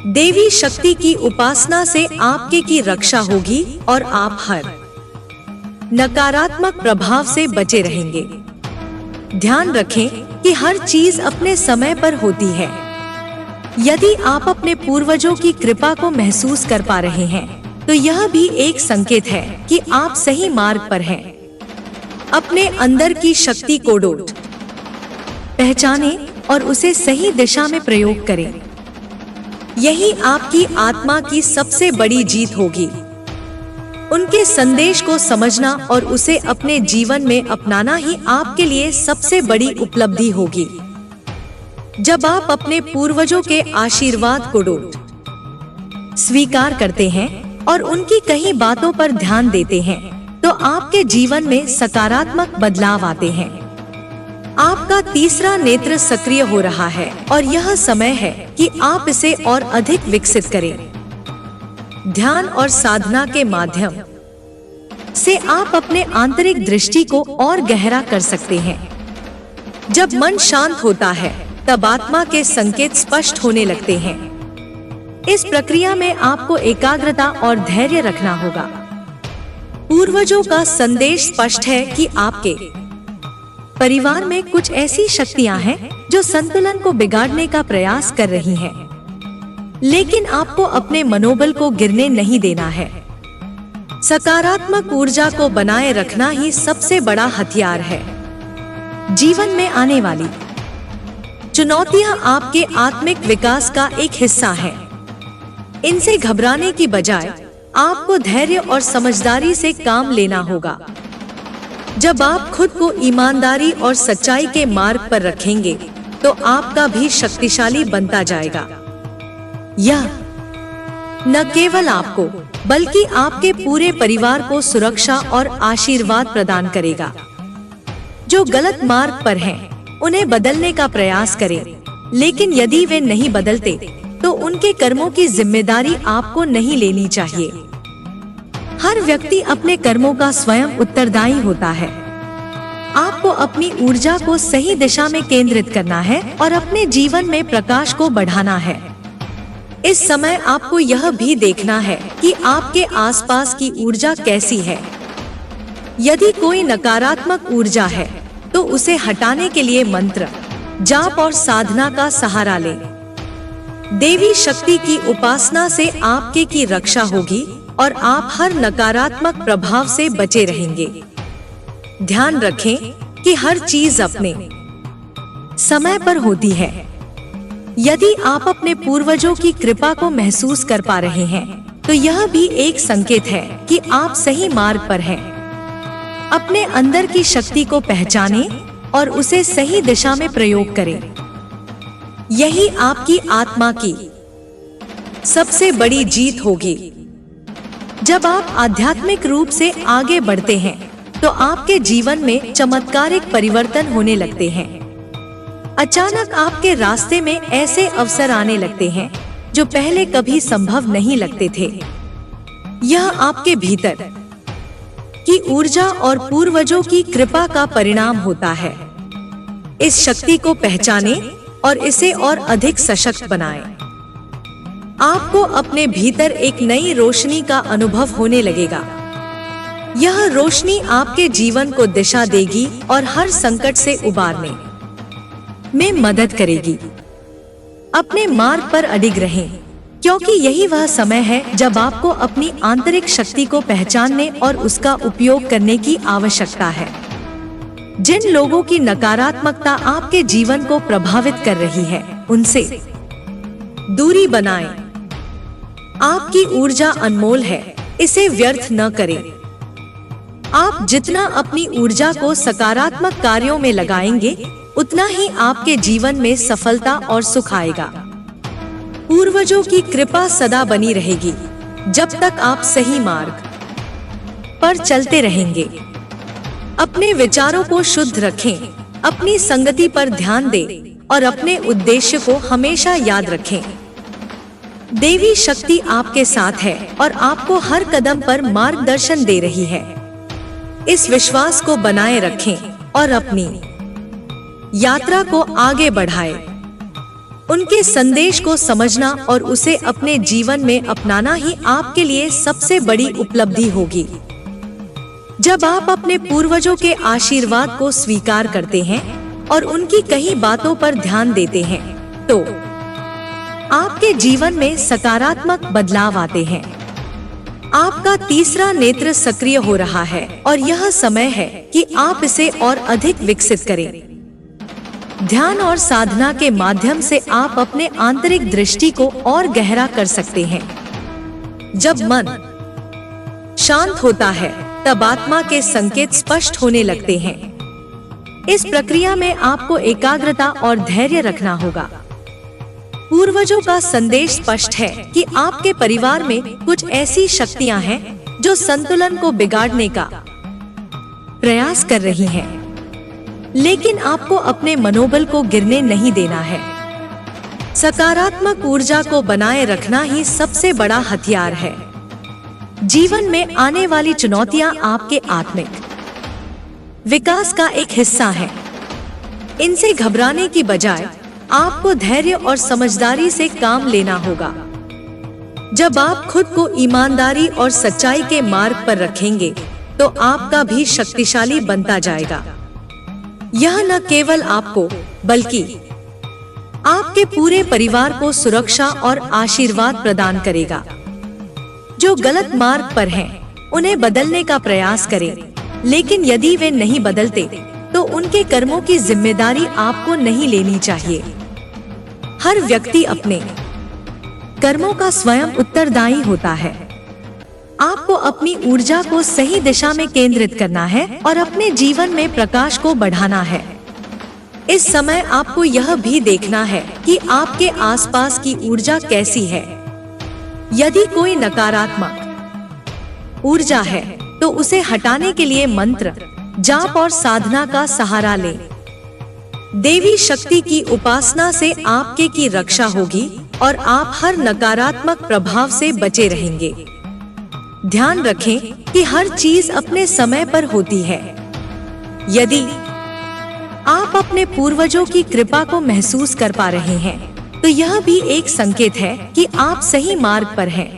A: देवी शक्ति की उपासना से आपके की रक्षा होगी और आप हर नकारात्मक प्रभाव से बचे रहेंगे। ध्यान रखें कि हर चीज अपने समय पर होती है। यदि आप अपने पूर्वजों की कृपा को महसूस कर पा रहे हैं तो यह भी एक संकेत है कि आप सही मार्ग पर हैं। अपने अंदर की शक्ति को पहचानें और उसे सही दिशा में प्रयोग करें। यही आपकी आत्मा की सबसे बड़ी जीत होगी। उनके संदेश को समझना और उसे अपने जीवन में अपनाना ही आपके लिए सबसे बड़ी उपलब्धि होगी। जब आप अपने पूर्वजों के आशीर्वाद को स्वीकार करते हैं और उनकी कही बातों पर ध्यान देते हैं तो आपके जीवन में सकारात्मक बदलाव आते हैं। आपका तीसरा नेत्र सक्रिय हो रहा है और यह समय है कि आप इसे और अधिक विकसित करें। ध्यान और साधना के माध्यम से आप अपने आंतरिक दृष्टि को और गहरा कर सकते हैं। जब मन शांत होता है तब आत्मा के संकेत स्पष्ट होने लगते हैं। इस प्रक्रिया में आपको एकाग्रता और धैर्य रखना होगा। पूर्वजों का संदेश स्पष्ट है कि आपके परिवार में कुछ ऐसी शक्तियां हैं जो संतुलन को बिगाड़ने का प्रयास कर रही हैं। लेकिन आपको अपने मनोबल को गिरने नहीं देना है। सकारात्मक ऊर्जा को बनाए रखना ही सबसे बड़ा हथियार है। जीवन में आने वाली चुनौतियां आपके आत्मिक विकास का एक हिस्सा हैं। इनसे घबराने की बजाय आपको धैर्य और समझदारी से काम लेना होगा। जब आप खुद को ईमानदारी और सच्चाई के मार्ग पर रखेंगे तो आपका भी शक्तिशाली बनता जाएगा। यह न केवल आपको बल्कि आपके पूरे परिवार को सुरक्षा और आशीर्वाद प्रदान करेगा। जो गलत मार्ग पर हैं, उन्हें बदलने का प्रयास करें, लेकिन यदि वे नहीं बदलते तो उनके कर्मों की जिम्मेदारी आपको नहीं लेनी चाहिए। हर व्यक्ति अपने कर्मों का स्वयं उत्तरदायी होता है। आपको अपनी ऊर्जा को सही दिशा में केंद्रित करना है और अपने जीवन में प्रकाश को बढ़ाना है। इस समय आपको यह भी देखना है कि आपके आसपास की ऊर्जा कैसी है। यदि कोई नकारात्मक ऊर्जा है तो उसे हटाने के लिए मंत्र, जाप और साधना का सहारा लें। देवी शक्ति की उपासना से आपके की रक्षा होगी और आप हर नकारात्मक प्रभाव से बचे रहेंगे। ध्यान रखें कि हर चीज अपने समय पर होती है। यदि आप अपने पूर्वजों की कृपा को महसूस कर पा रहे हैं तो यह भी एक संकेत है कि आप सही मार्ग पर हैं। अपने अंदर की शक्ति को पहचानें और उसे सही दिशा में प्रयोग करें। यही आपकी आत्मा की सबसे बड़ी जीत होगी। जब आप आध्यात्मिक रूप से आगे बढ़ते हैं तो आपके जीवन में चमत्कारिक परिवर्तन होने लगते हैं। अचानक आपके रास्ते में ऐसे अवसर आने लगते हैं जो पहले कभी संभव नहीं लगते थे। यह आपके भीतर की ऊर्जा और पूर्वजों की कृपा का परिणाम होता है। इस शक्ति को पहचानें और इसे और अधिक सशक्त बनाएं। आपको अपने भीतर एक नई रोशनी का अनुभव होने लगेगा। यह रोशनी आपके जीवन को दिशा देगी और हर संकट से उबारने में मदद करेगी। अपने मार्ग पर अडिग रहें, क्योंकि यही वह समय है जब आपको अपनी आंतरिक शक्ति को पहचानने और उसका उपयोग करने की आवश्यकता है। जिन लोगों की नकारात्मकता आपके जीवन को प्रभावित कर रही है, उनसे दूरी बनाएं। आपकी ऊर्जा अनमोल है, इसे व्यर्थ न करें। आप जितना अपनी ऊर्जा को सकारात्मक कार्यों में लगाएंगे, उतना ही आपके जीवन में सफलता और सुख आएगा। पूर्वजों की कृपा सदा बनी रहेगी जब तक आप सही मार्ग पर चलते रहेंगे। अपने विचारों को शुद्ध रखें, अपनी संगति पर ध्यान दें और अपने उद्देश्य को हमेशा याद रखें। देवी शक्ति आपके साथ है और आपको हर कदम पर मार्गदर्शन दे रही है। इस विश्वास को बनाए रखें और अपनी यात्रा को आगे बढ़ाएं। उनके संदेश को समझना और उसे अपने जीवन में अपनाना ही आपके लिए सबसे बड़ी उपलब्धि होगी। जब आप अपने पूर्वजों के आशीर्वाद को स्वीकार करते हैं और उनकी कही बातों पर ध्यान देते हैं, तो आपके जीवन में सकारात्मक बदलाव आते हैं। आपका तीसरा नेत्र सक्रिय हो रहा है और यह समय है कि आप इसे और अधिक विकसित करें। ध्यान और साधना के माध्यम से आप अपने आंतरिक दृष्टि को और गहरा कर सकते हैं। जब मन शांत होता है, तब आत्मा के संकेत स्पष्ट होने लगते हैं। इस प्रक्रिया में आपको एकाग्रता और धैर्य रखना होगा। पूर्वजों का संदेश स्पष्ट है कि आपके परिवार में कुछ ऐसी शक्तियां हैं जो संतुलन को बिगाड़ने का प्रयास कर रही हैं। लेकिन आपको अपने मनोबल को गिरने नहीं देना है। सकारात्मक ऊर्जा को बनाए रखना ही सबसे बड़ा हथियार है। जीवन में आने वाली चुनौतियां आपके आत्मिक विकास का एक हिस्सा है। इनसे घबराने की बजाय आपको धैर्य और समझदारी से काम लेना होगा। जब आप खुद को ईमानदारी और सच्चाई के मार्ग पर रखेंगे, तो आपका भी शक्तिशाली बनता जाएगा। यह न केवल आपको, बल्कि आपके पूरे परिवार को सुरक्षा और आशीर्वाद प्रदान करेगा। जो गलत मार्ग पर हैं, उन्हें बदलने का प्रयास करें, लेकिन यदि वे नहीं बदलते, तो उनके कर्मों की जिम्मेदारी आपको नहीं लेनी चाहिए। हर व्यक्ति अपने कर्मों का स्वयं उत्तरदायी होता है। आपको अपनी ऊर्जा को सही दिशा में केंद्रित करना है और अपने जीवन में प्रकाश को बढ़ाना है। इस समय आपको यह भी देखना है कि आपके आसपास की ऊर्जा कैसी है। यदि कोई नकारात्मक ऊर्जा है, तो उसे हटाने के लिए मंत्र, जाप और साधना का सहारा लें। देवी शक्ति की उपासना से आपके की रक्षा होगी और आप हर नकारात्मक प्रभाव से बचे रहेंगे। ध्यान रखें कि हर चीज अपने समय पर होती है। यदि आप अपने पूर्वजों की कृपा को महसूस कर पा रहे हैं, तो यह भी एक संकेत है कि आप सही मार्ग पर हैं।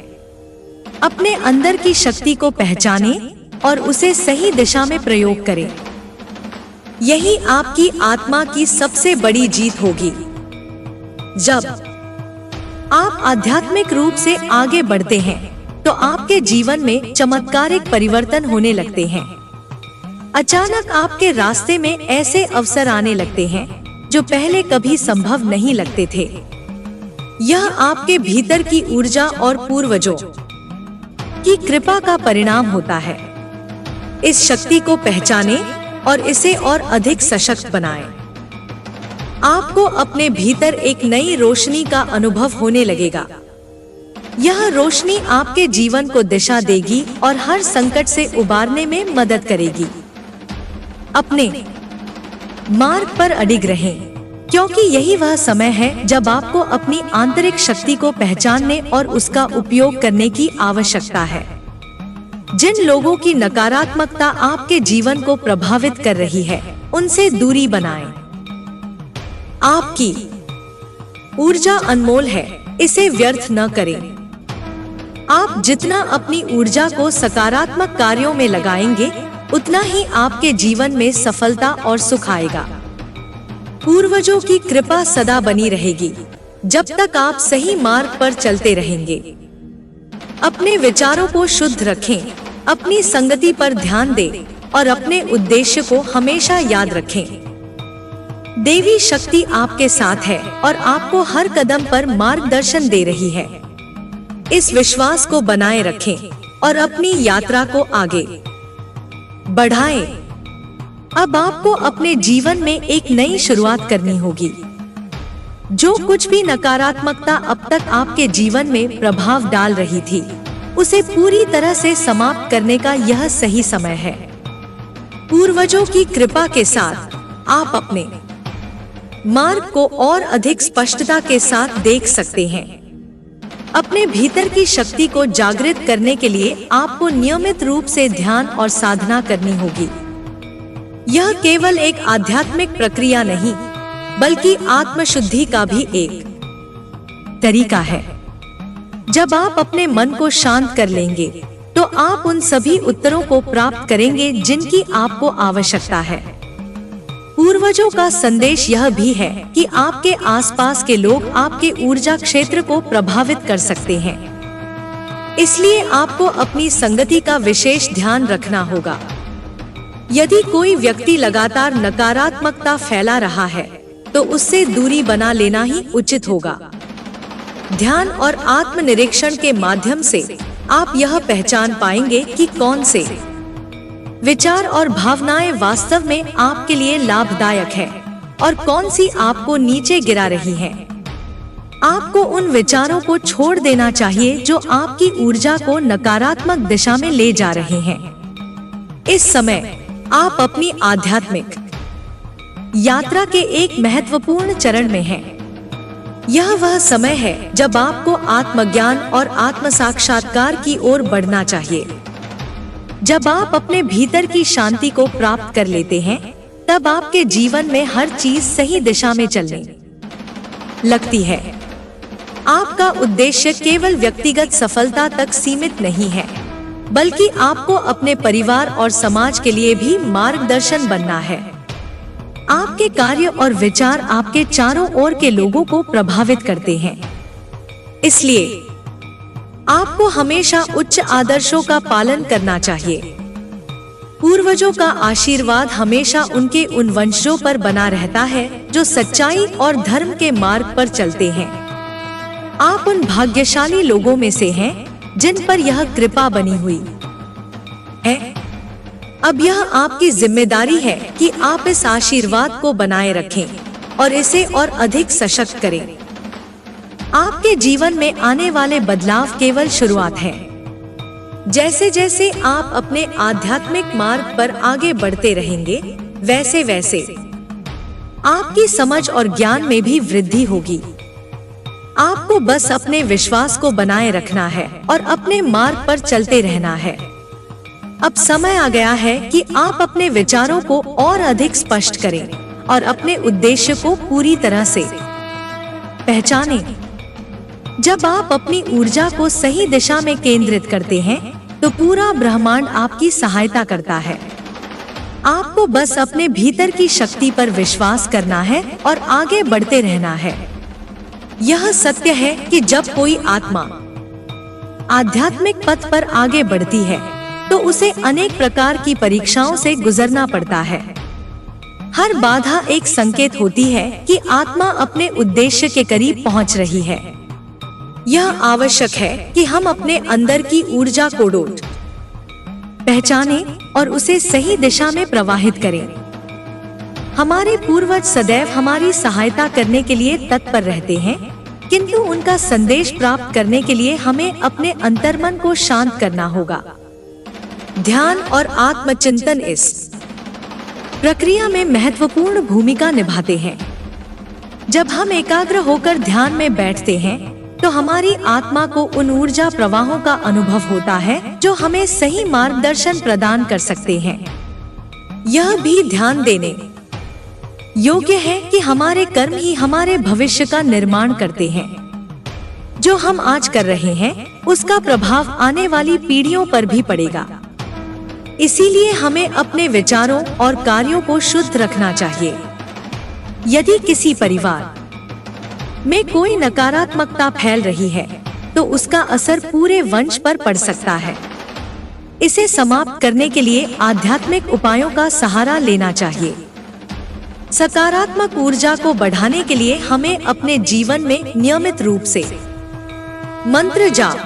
A: अपने अंदर की शक्ति को पहचानें और उसे सही दिशा में प्रयोग करें। यही आपकी आत्मा की सबसे बड़ी जीत होगी। जब आप आध्यात्मिक रूप से आगे बढ़ते हैं, तो आपके जीवन में चमत्कारिक परिवर्तन होने लगते हैं। अचानक आपके रास्ते में ऐसे अवसर आने लगते हैं जो पहले कभी संभव नहीं लगते थे। यह आपके भीतर की ऊर्जा और पूर्वजों की कृपा का परिणाम होता है। इस शक्ति को पहचानें और इसे और अधिक सशक्त बनाएं। आपको अपने भीतर एक नई रोशनी का अनुभव होने लगेगा। यह रोशनी आपके जीवन को दिशा देगी और हर संकट से उबारने में मदद करेगी। अपने मार्ग पर अडिग रहें, क्योंकि यही वह समय है जब आपको अपनी आंतरिक शक्ति को पहचानने और उसका उपयोग करने की आवश्यकता है। जिन लोगों की नकारात्मकता आपके जीवन को प्रभावित कर रही है, उनसे दूरी बनाएं। आपकी ऊर्जा अनमोल है, इसे व्यर्थ न करें। आप जितना अपनी ऊर्जा को सकारात्मक कार्यों में लगाएंगे, उतना ही आपके जीवन में सफलता और सुख आएगा। पूर्वजों की कृपा सदा बनी रहेगी जब तक आप सही मार्ग पर चलते रहेंगे। अपने विचारों को शुद्ध रखें, अपनी संगति पर ध्यान दें और अपने उद्देश्य को हमेशा याद रखें। देवी शक्ति आपके साथ है और आपको हर कदम पर मार्गदर्शन दे रही है। इस विश्वास को बनाए रखें और अपनी यात्रा को आगे बढ़ाएं। अब आपको अपने जीवन में एक नई शुरुआत करनी होगी। जो कुछ भी नकारात्मकता अब तक आपके जीवन में प्रभाव डाल रही थी, उसे पूरी तरह से समाप्त करने का यह सही समय है। पूर्वजों की कृपा के साथ आप अपने मार्ग को और अधिक स्पष्टता के साथ देख सकते हैं। अपने भीतर की शक्ति को जागृत करने के लिए आपको नियमित रूप से ध्यान और साधना करनी होगी। यह केवल एक आध्यात्मिक प्रक्रिया नहीं, बल्कि आत्मशुद्धि का भी एक तरीका है। जब आप अपने मन को शांत कर लेंगे, तो आप उन सभी उत्तरों को प्राप्त करेंगे जिनकी आपको आवश्यकता है। पूर्वजों का संदेश यह भी है कि आपके आसपास के लोग आपके ऊर्जा क्षेत्र को प्रभावित कर सकते हैं। इसलिए आपको अपनी संगति का विशेष ध्यान रखना होगा। यदि कोई व्यक्ति लगातार नकारात्मकता फैला रहा है, तो उससे दूरी बना लेना ही उचित होगा। ध्यान और आत्मनिरीक्षण के माध्यम से आप यह पहचान पाएंगे कि कौन से विचार और भावनाएं वास्तव में आपके लिए लाभदायक है और कौन सी आपको नीचे गिरा रही हैं। आपको उन विचारों को छोड़ देना चाहिए जो आपकी ऊर्जा को नकारात्मक दिशा में ले जा रहे हैं। इस समय आप अपनी आध्यात्मिक यात्रा के एक महत्वपूर्ण चरण में हैं। यह वह समय है जब आपको आत्मज्ञान और आत्म साक्षात्कार की ओर बढ़ना चाहिए। जब आप अपने भीतर की शांति को प्राप्त कर लेते हैं, तब आपके जीवन में हर चीज सही दिशा में चलने लगती है। आपका उद्देश्य केवल व्यक्तिगत सफलता तक सीमित नहीं है, बल्कि आपको अपने परिवार और समाज के लिए भी मार्गदर्शन बनना है। आपके कार्य और विचार आपके चारों ओर के लोगों को प्रभावित करते हैं। इसलिए आपको हमेशा उच्च आदर्शों का पालन करना चाहिए। पूर्वजों का आशीर्वाद हमेशा उनके उन वंशजों पर बना रहता है जो सच्चाई और धर्म के मार्ग पर चलते हैं। आप उन भाग्यशाली लोगों में से हैं जिन पर यह कृपा बनी हुई है। अब यह आपकी जिम्मेदारी है कि आप इस आशीर्वाद को बनाए रखें और इसे और अधिक सशक्त करें। आपके जीवन में आने वाले बदलाव केवल शुरुआत है। जैसे जैसे आप अपने आध्यात्मिक मार्ग पर आगे बढ़ते रहेंगे, वैसे वैसे आपकी समझ और ज्ञान में भी वृद्धि होगी। आपको बस अपने विश्वास को बनाए रखना है और अपने मार्ग पर चलते रहना है। अब समय आ गया है कि आप अपने विचारों को और अधिक स्पष्ट करें और अपने उद्देश्य को पूरी तरह से पहचानें। जब आप अपनी ऊर्जा को सही दिशा में केंद्रित करते हैं, तो पूरा ब्रह्मांड आपकी सहायता करता है। आपको बस अपने भीतर की शक्ति पर विश्वास करना है और आगे बढ़ते रहना है। यह सत्य है कि जब कोई आत्मा आध्यात्मिक पथ पर आगे बढ़ती है, तो उसे अनेक प्रकार की परीक्षाओं से गुजरना पड़ता है। हर बाधा एक संकेत होती है कि आत्मा अपने उद्देश्य के करीब पहुंच रही है। यह आवश्यक है कि हम अपने अंदर की ऊर्जा को पहचानें और उसे सही दिशा में प्रवाहित करें। हमारे पूर्वज सदैव हमारी सहायता करने के लिए तत्पर रहते हैं, किंतु उनका संदेश प्राप्त करने के लिए हमें अपने अंतर्मन को शांत करना होगा। ध्यान और आत्मचिंतन इस प्रक्रिया में महत्वपूर्ण भूमिका निभाते हैं। जब हम एकाग्र होकर ध्यान में बैठते हैं, तो हमारी आत्मा को उन ऊर्जा प्रवाहों का अनुभव होता है जो हमें सही मार्गदर्शन प्रदान कर सकते हैं। यह भी ध्यान देने योग्य है कि हमारे कर्म ही हमारे भविष्य का निर्माण करते हैं। जो हम आज कर रहे हैं, उसका प्रभाव आने वाली पीढ़ियों पर भी पड़ेगा। इसीलिए हमें अपने विचारों और कार्यों को शुद्ध रखना चाहिए। यदि किसी परिवार में कोई नकारात्मकता फैल रही है तो उसका असर पूरे वंश पर पड़ सकता है। इसे समाप्त करने के लिए आध्यात्मिक उपायों का सहारा लेना चाहिए। सकारात्मक ऊर्जा को बढ़ाने के लिए हमें अपने जीवन में नियमित रूप से मंत्र जाप,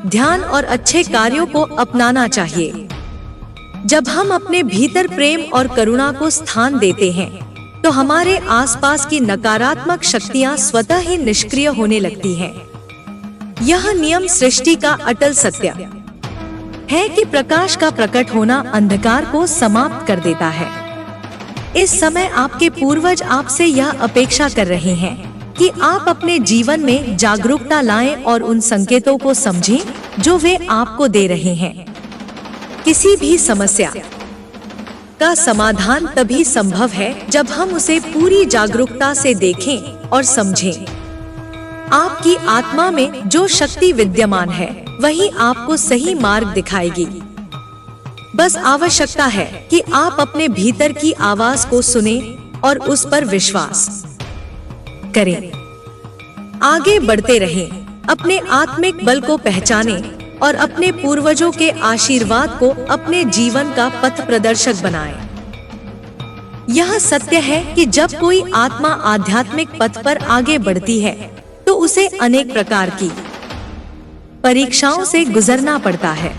A: ध्यान और अच्छे कार्यों को अपनाना चाहिए। जब हम अपने भीतर प्रेम और करुणा को स्थान देते हैं तो हमारे आसपास की नकारात्मक शक्तियां स्वतः ही निष्क्रिय होने लगती हैं। यह नियम सृष्टि का अटल सत्य है कि प्रकाश का प्रकट होना अंधकार को समाप्त कर देता है। इस समय आपके पूर्वज आपसे यह अपेक्षा कर रहे हैं कि आप अपने जीवन में जागरूकता लाएं और उन संकेतों को समझें जो वे आपको दे रहे हैं। किसी भी समस्या का समाधान तभी संभव है जब हम उसे पूरी जागरूकता से देखें और समझें। आपकी आत्मा में जो शक्ति विद्यमान है वही आपको सही मार्ग दिखाएगी। बस आवश्यकता है कि आप अपने भीतर की आवाज को सुनें और उस पर विश्वास करें। आगे बढ़ते रहें, अपने आत्मिक बल को पहचानें और अपने पूर्वजों के आशीर्वाद को अपने जीवन का पथ प्रदर्शक बनाएं। यह सत्य है कि जब कोई आत्मा आध्यात्मिक पथ पर आगे बढ़ती है तो उसे अनेक प्रकार की परीक्षाओं से गुजरना पड़ता है।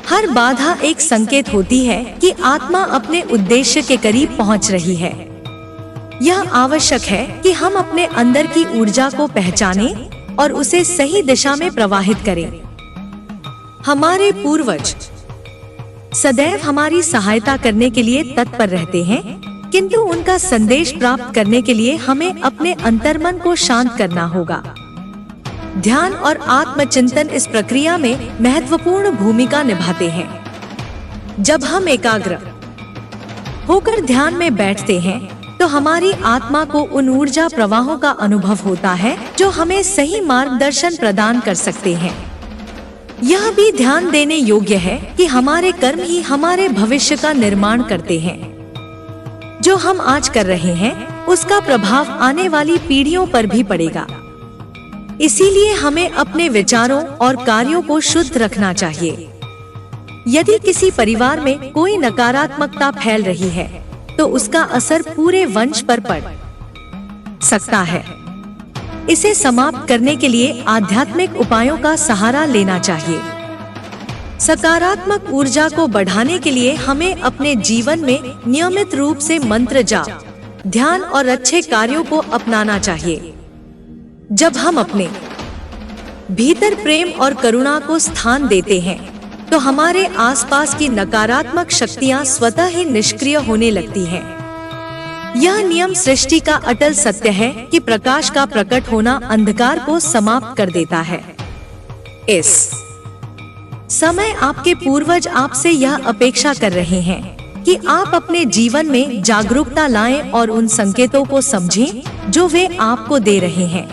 A: हर बाधा एक संकेत होती है कि आत्मा अपने उद्देश्य के करीब पहुंच रही है। यह आवश्यक है कि हम अपने अंदर की ऊर्जा को पहचानें और उसे सही दिशा में प्रवाहित करें। हमारे पूर्वज सदैव हमारी सहायता करने के लिए तत्पर रहते हैं, किंतु उनका संदेश प्राप्त करने के लिए हमें अपने अंतर्मन को शांत करना होगा। ध्यान और आत्मचिंतन इस प्रक्रिया में महत्वपूर्ण भूमिका निभाते हैं। जब हम एकाग्र होकर ध्यान में बैठते हैं तो हमारी आत्मा को उन ऊर्जा प्रवाहों का अनुभव होता है जो हमें सही मार्गदर्शन प्रदान कर सकते हैं। यह भी ध्यान देने योग्य है कि हमारे कर्म ही हमारे भविष्य का निर्माण करते हैं। जो हम आज कर रहे हैं उसका प्रभाव आने वाली पीढ़ियों पर भी पड़ेगा। इसीलिए हमें अपने विचारों और कार्यों को शुद्ध रखना चाहिए। यदि किसी परिवार में कोई नकारात्मकता फैल रही है तो उसका असर पूरे वंश पर पड़ सकता है। इसे समाप्त करने के लिए आध्यात्मिक उपायों का सहारा लेना चाहिए। सकारात्मक ऊर्जा को बढ़ाने के लिए हमें अपने जीवन में नियमित रूप से मंत्र जाप, ध्यान और अच्छे कार्यों को अपनाना चाहिए। जब हम अपने भीतर प्रेम और करुणा को स्थान देते हैं तो हमारे आसपास की नकारात्मक शक्तियां स्वतः ही निष्क्रिय होने लगती हैं। यह नियम सृष्टि का अटल सत्य है कि प्रकाश का प्रकट होना अंधकार को समाप्त कर देता है। इस समय आपके पूर्वज आपसे यह अपेक्षा कर रहे हैं कि आप अपने जीवन में जागरूकता लाएं और उन संकेतों को समझें जो वे आपको दे रहे हैं।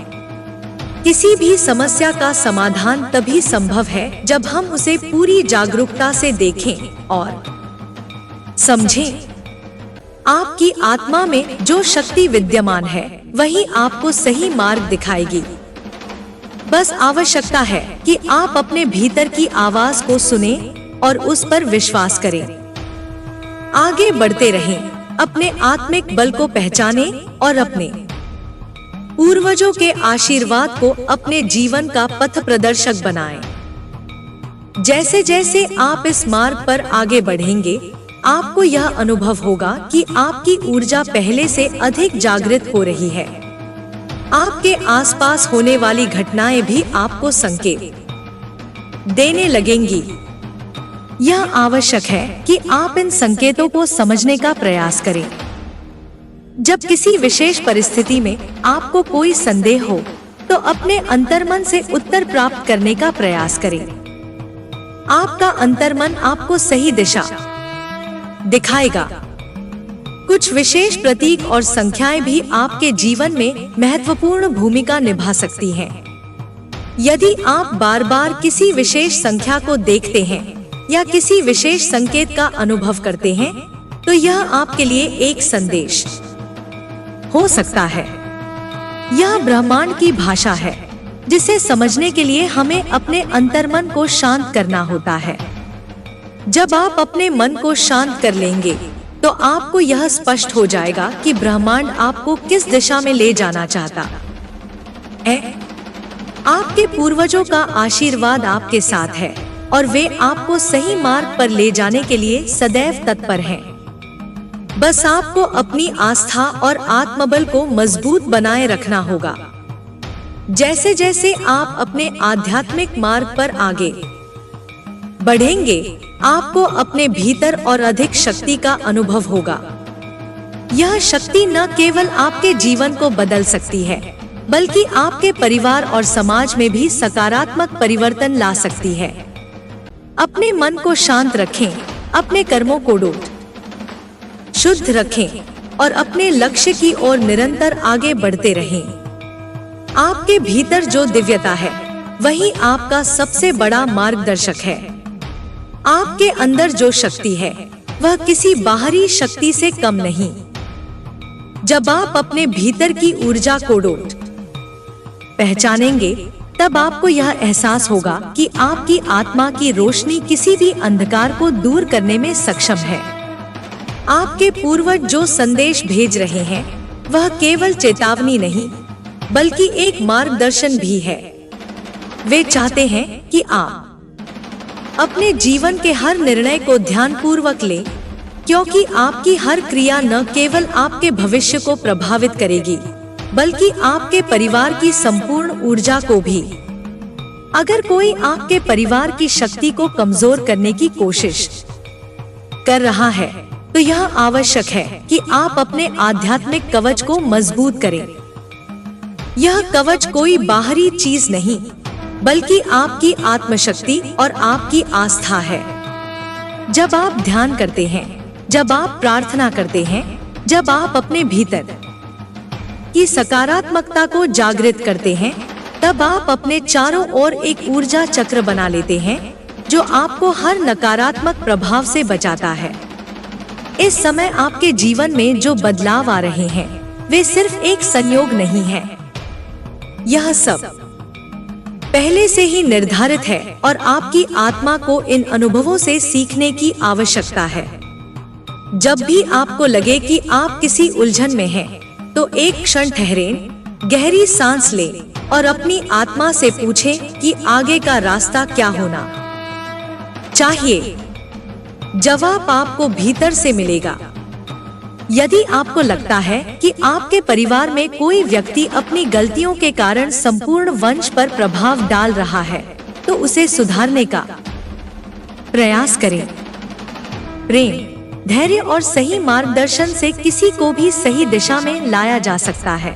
A: किसी भी समस्या का समाधान तभी संभव है जब हम उसे पूरी जागरूकता से देखें और समझें। आपकी आत्मा में जो शक्ति विद्यमान है वही आपको सही मार्ग दिखाएगी। बस आवश्यकता है कि आप अपने भीतर की आवाज को सुनें और उस पर विश्वास करें। आगे बढ़ते रहें, अपने आत्मिक बल को पहचानें और अपने पूर्वजों के आशीर्वाद को अपने जीवन का पथ प्रदर्शक बनाएं। जैसे जैसे आप इस मार्ग पर आगे बढ़ेंगे आपको यह अनुभव होगा कि आपकी ऊर्जा पहले से अधिक जागृत हो रही है। आपके आसपास होने वाली घटनाएं भी आपको संकेत देने लगेंगी। यह आवश्यक है कि आप इन संकेतों को समझने का प्रयास करें। जब किसी विशेष परिस्थिति में आपको कोई संदेह हो तो अपने अंतर्मन से उत्तर प्राप्त करने का प्रयास करें। आपका अंतर्मन आपको सही दिशा दिखाएगा। कुछ विशेष प्रतीक और संख्याएं भी आपके जीवन में महत्वपूर्ण भूमिका निभा सकती हैं। यदि आप बार बार किसी विशेष संख्या को देखते हैं या किसी विशेष संकेत का अनुभव करते हैं तो यह आपके लिए एक संदेश हो सकता है। यह ब्रह्मांड की भाषा है जिसे समझने के लिए हमें अपने अंतर्मन को शांत करना होता है। जब आप अपने मन को शांत कर लेंगे तो आपको यह स्पष्ट हो जाएगा कि ब्रह्मांड आपको किस दिशा में ले जाना चाहता है। आपके पूर्वजों का आशीर्वाद आपके साथ है और वे आपको सही मार्ग पर ले जाने के लिए सदैव तत्पर हैं। बस आपको अपनी आस्था और आत्मबल को मजबूत बनाए रखना होगा। जैसे जैसे आप अपने आध्यात्मिक मार्ग पर आगे बढ़ेंगे, आपको अपने भीतर और अधिक शक्ति का अनुभव होगा। यह शक्ति न केवल आपके जीवन को बदल सकती है, बल्कि आपके परिवार और समाज में भी सकारात्मक परिवर्तन ला सकती है। अपने मन को शांत रखें, अपने कर्मों को शुद्ध रखें और अपने लक्ष्य की ओर निरंतर आगे बढ़ते रहें। आपके भीतर जो दिव्यता है, वही आपका सबसे बड़ा मार्गदर्शक है। आपके अंदर जो शक्ति है, वह किसी बाहरी शक्ति से कम नहीं। जब आप अपने भीतर की ऊर्जा को पहचानेंगे, तब आपको यह एहसास होगा कि आपकी आत्मा की रोशनी किसी भी अंधकार को दूर करने में सक्षम है। आपके पूर्वज जो संदेश भेज रहे हैं, वह केवल चेतावनी नहीं, बल्कि एक मार्गदर्शन भी है। वे चाहते हैं कि आप अपने जीवन के हर निर्णय को ध्यानपूर्वक लें, क्योंकि आपकी हर क्रिया न केवल आपके भविष्य को प्रभावित करेगी, बल्कि आपके परिवार की संपूर्ण ऊर्जा को भी। अगर कोई आपके परिवार की शक्ति को कमजोर करने की कोशिश कर रहा है, तो यह आवश्यक है कि आप अपने आध्यात्मिक कवच को मजबूत करें। यह कवच कोई बाहरी चीज नहीं, बल्कि आपकी आत्मशक्ति और आपकी आस्था है। जब आप ध्यान करते हैं, जब आप प्रार्थना करते हैं, जब आप अपने भीतर की सकारात्मकता को जागृत करते हैं, तब आप अपने चारों ओर एक ऊर्जा चक्र बना लेते हैं जो आपको हर नकारात्मक प्रभाव से बचाता है। इस समय आपके जीवन में जो बदलाव आ रहे हैं, वे सिर्फ एक संयोग नहीं है। यह सब पहले से ही निर्धारित है और आपकी आत्मा को इन अनुभवों से सीखने की आवश्यकता है। जब भी आपको लगे कि आप किसी उलझन में हैं, तो एक क्षण ठहरें, गहरी सांस लें और अपनी आत्मा से पूछें कि आगे का रास्ता क्या होना चाहिए। जवाब आपको भीतर से मिलेगा। यदि आपको लगता है कि आपके परिवार में कोई व्यक्ति अपनी गलतियों के कारण संपूर्ण वंश पर प्रभाव डाल रहा है, तो उसे सुधारने का प्रयास करें। प्रेम, धैर्य और सही मार्गदर्शन से किसी को भी सही दिशा में लाया जा सकता है।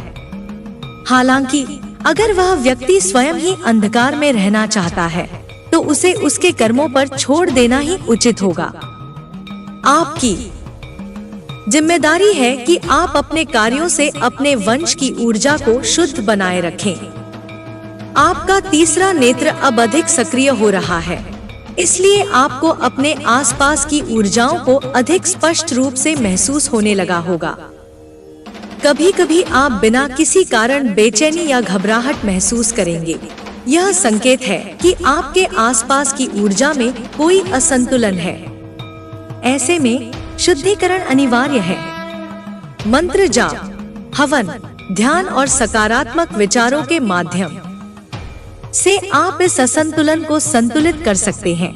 A: हालांकि अगर वह व्यक्ति स्वयं ही अंधकार में रहना चाहता है, तो उसे उसके कर्मों पर छोड़ देना ही उचित होगा। आपकी जिम्मेदारी है कि आप अपने कार्यों से अपने वंश की ऊर्जा को शुद्ध बनाए रखें। आपका तीसरा नेत्र अब अधिक सक्रिय हो रहा है, इसलिए आपको अपने आसपास की ऊर्जाओं को अधिक स्पष्ट रूप से महसूस होने लगा होगा। कभी कभी आप बिना किसी कारण बेचैनी या घबराहट महसूस करेंगे। यह संकेत है कि आपके आसपास की ऊर्जा में कोई असंतुलन है। ऐसे में शुद्धिकरण अनिवार्य है। मंत्र जाप, हवन, ध्यान और सकारात्मक विचारों के माध्यम से आप इस असंतुलन को संतुलित कर सकते हैं।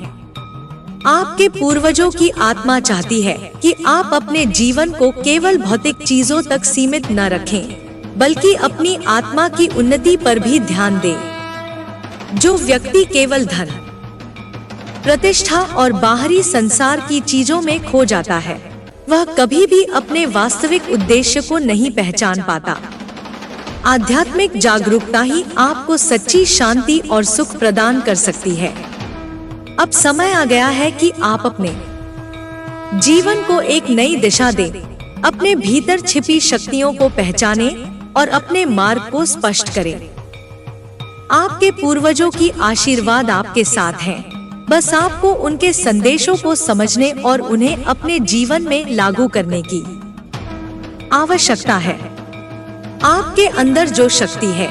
A: आपके पूर्वजों की आत्मा चाहती है कि आप अपने जीवन को केवल भौतिक चीजों तक सीमित न रखें, बल्कि अपनी आत्मा की उन्नति पर भी ध्यान दें। जो व्यक्ति केवल धन, प्रतिष्ठा और बाहरी संसार की चीजों में खो जाता है, वह कभी भी अपने वास्तविक उद्देश्य को नहीं पहचान पाता। आध्यात्मिक जागरूकता ही आपको सच्ची शांति और सुख प्रदान कर सकती है। अब समय आ गया है कि आप अपने जीवन को एक नई दिशा दें, अपने भीतर छिपी शक्तियों को पहचानें और अपने मार्ग को स्पष्ट करें। आपके पूर्वजों की आशीर्वाद आपके साथ हैं। बस आपको उनके संदेशों को समझने और उन्हें अपने जीवन में लागू करने की आवश्यकता है। आपके अंदर जो शक्ति है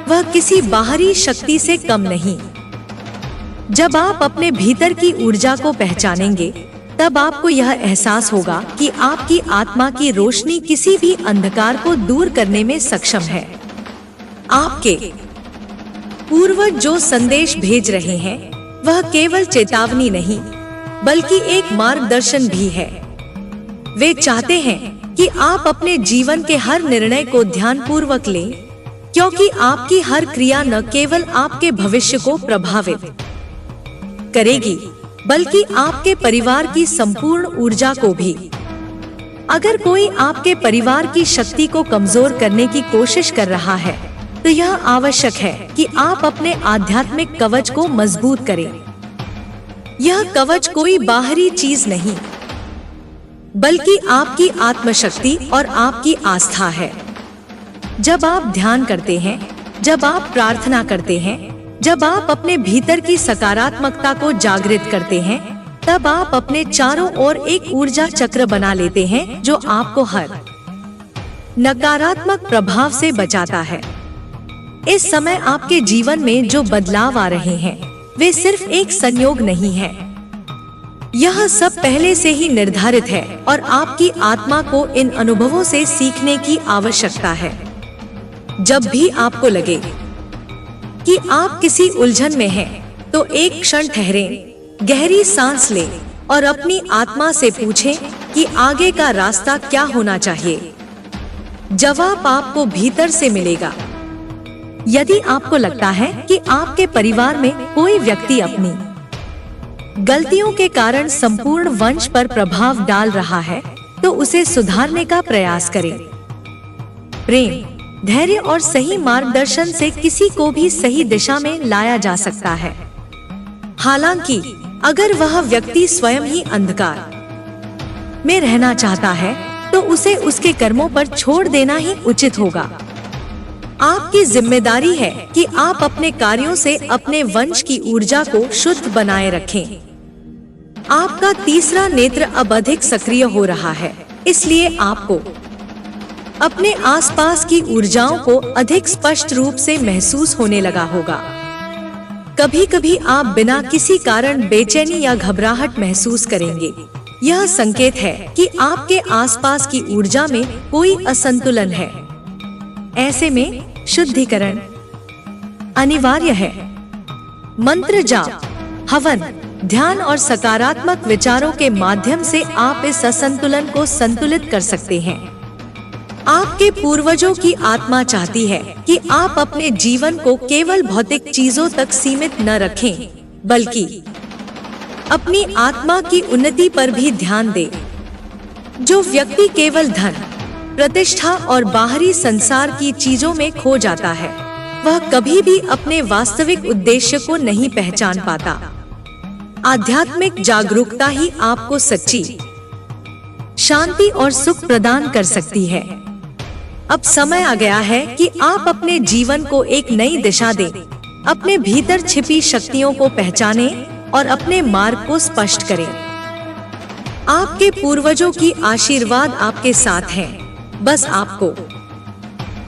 A: वह किसी बाहरी शक्ति से कम नहीं। जब आप अपने भीतर की ऊर्जा को पहचानेंगे, तब आपको यह एहसास होगा कि आपकी आत्मा की रोशनी किसी भी अंधकार को दूर करने में सक्षम है। आपके पूर्वज जो संदेश भेज रहे हैं वह केवल चेतावनी नहीं, बल्कि एक मार्गदर्शन भी है। वे चाहते हैं कि आप अपने जीवन के हर निर्णय को ध्यानपूर्वक लें, क्योंकि आपकी हर क्रिया न केवल आपके भविष्य को प्रभावित करेगी, बल्कि आपके परिवार की संपूर्ण ऊर्जा को भी। अगर कोई आपके परिवार की शक्ति को कमजोर करने की कोशिश कर रहा है, तो यह आवश्यक है कि आप अपने आध्यात्मिक कवच को मजबूत करें। यह कवच कोई बाहरी चीज नहीं, बल्कि आपकी आत्मशक्ति और आपकी आस्था है। जब आप ध्यान करते हैं, जब आप प्रार्थना करते हैं, जब आप अपने भीतर की सकारात्मकता को जागृत करते हैं, तब आप अपने चारों ओर एक ऊर्जा चक्र बना लेते हैं जो आपको हर नकारात्मक प्रभाव से बचाता है। इस समय आपके जीवन में जो बदलाव आ रहे हैं, वे सिर्फ एक संयोग नहीं है। यह सब पहले से ही निर्धारित है और आपकी आत्मा को इन अनुभवों से सीखने की आवश्यकता है। जब भी आपको लगे कि आप किसी उलझन में हैं, तो एक क्षण ठहरें, गहरी सांस लें और अपनी आत्मा से पूछें कि आगे का रास्ता क्या होना चाहिए। जवाब आपको भीतर से मिलेगा। यदि आपको लगता है कि आपके परिवार में कोई व्यक्ति अपनी गलतियों के कारण संपूर्ण वंश पर प्रभाव डाल रहा है, तो उसे सुधारने का प्रयास करें। प्रेम, धैर्य और सही मार्गदर्शन से किसी को भी सही दिशा में लाया जा सकता है। हालांकि अगर वह व्यक्ति स्वयं ही अंधकार में रहना चाहता है, तो उसे उसके कर्मों पर छोड़ देना ही उचित होगा। आपकी जिम्मेदारी है कि आप अपने कार्यों से अपने वंश की ऊर्जा को शुद्ध बनाए रखें। आपका तीसरा नेत्र अब अधिक सक्रिय हो रहा है, इसलिए आपको अपने आसपास की ऊर्जाओं को अधिक स्पष्ट रूप से महसूस होने लगा होगा। कभी कभी आप बिना किसी कारण बेचैनी या घबराहट महसूस करेंगे। यह संकेत है कि आपके आसपास की ऊर्जा में कोई असंतुलन है। ऐसे में शुद्धिकरण अनिवार्य है। मंत्र जाप, हवन, ध्यान और सकारात्मक विचारों के माध्यम से आप इस असंतुलन को संतुलित कर सकते हैं। आपके पूर्वजों की आत्मा चाहती है कि आप अपने जीवन को केवल भौतिक चीजों तक सीमित न रखें, बल्कि अपनी आत्मा की उन्नति पर भी ध्यान दें। जो व्यक्ति केवल धन, प्रतिष्ठा और बाहरी संसार की चीजों में खो जाता है, वह कभी भी अपने वास्तविक उद्देश्य को नहीं पहचान पाता। आध्यात्मिक जागरूकता ही आपको सच्ची शांति और सुख प्रदान कर सकती है। अब समय आ गया है कि आप अपने जीवन को एक नई दिशा दें, अपने भीतर छिपी शक्तियों को पहचानें और अपने मार्ग को स्पष्ट करें। आपके पूर्वजों की आशीर्वाद आपके साथ हैं। बस आपको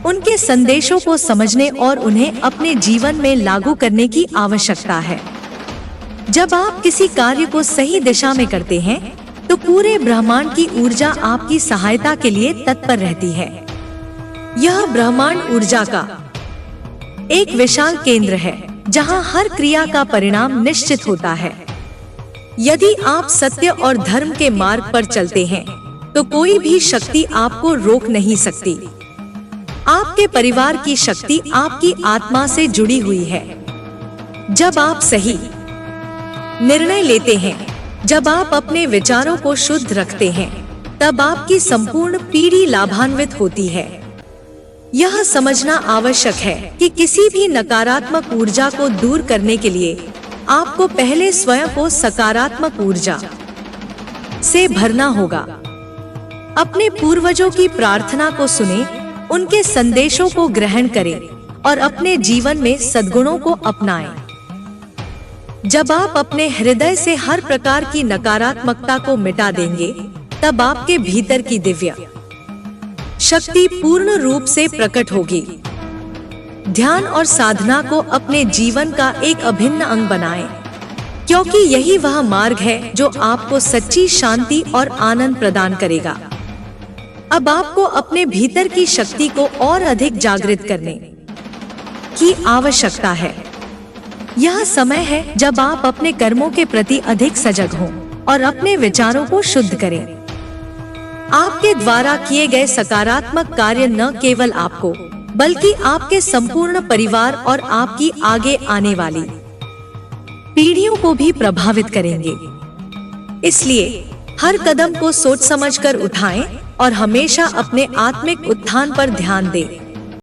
A: उनके संदेशों को समझने और उन्हें अपने जीवन में लागू करने की आवश्यकता है। जब आप किसी कार्य को सही दिशा में करते हैं, तो पूरे ब्रह्मांड की ऊर्जा आपकी सहायता के लिए तत्पर रहती है। यह ब्रह्मांड ऊर्जा का एक विशाल केंद्र है, जहां हर क्रिया का परिणाम निश्चित होता है। यदि आप सत्य और धर्म के मार्ग पर चलते हैं, तो कोई भी शक्ति आपको रोक नहीं सकती। आपके परिवार की शक्ति आपकी आत्मा से जुड़ी हुई है। जब आप सही निर्णय लेते हैं, जब आप अपने विचारों को शुद्ध रखते हैं, तब आपकी संपूर्ण पीढ़ी लाभान्वित होती है। यह समझना आवश्यक है कि किसी भी नकारात्मक ऊर्जा को दूर करने के लिए आपको पहले स्वयं को सकारात्मक ऊर्जा से भरना होगा। अपने पूर्वजों की प्रार्थना को सुनें, उनके संदेशों को ग्रहण करें और अपने जीवन में सद्गुणों को अपनाएं। जब आप अपने हृदय से हर प्रकार की नकारात्मकता को मिटा देंगे, तब आपके भीतर की दिव्य शक्ति पूर्ण रूप से प्रकट होगी। ध्यान और साधना को अपने जीवन का एक अभिन्न अंग बनाएं, क्योंकि यही वह मार्ग है जो आपको सच्ची शांति और आनंद प्रदान करेगा। अब आपको अपने भीतर की शक्ति को और अधिक जागृत करने की आवश्यकता है। यह समय है जब आप अपने कर्मों के प्रति अधिक सजग हों और अपने विचारों को शुद्ध करें। आपके द्वारा किए गए सकारात्मक कार्य न केवल आपको बल्कि आपके संपूर्ण परिवार और आपकी आगे आने वाली पीढ़ियों को भी प्रभावित करेंगे। इसलिए हर कदम को सोच समझकर उठाएं और हमेशा अपने आत्मिक उत्थान पर ध्यान दें।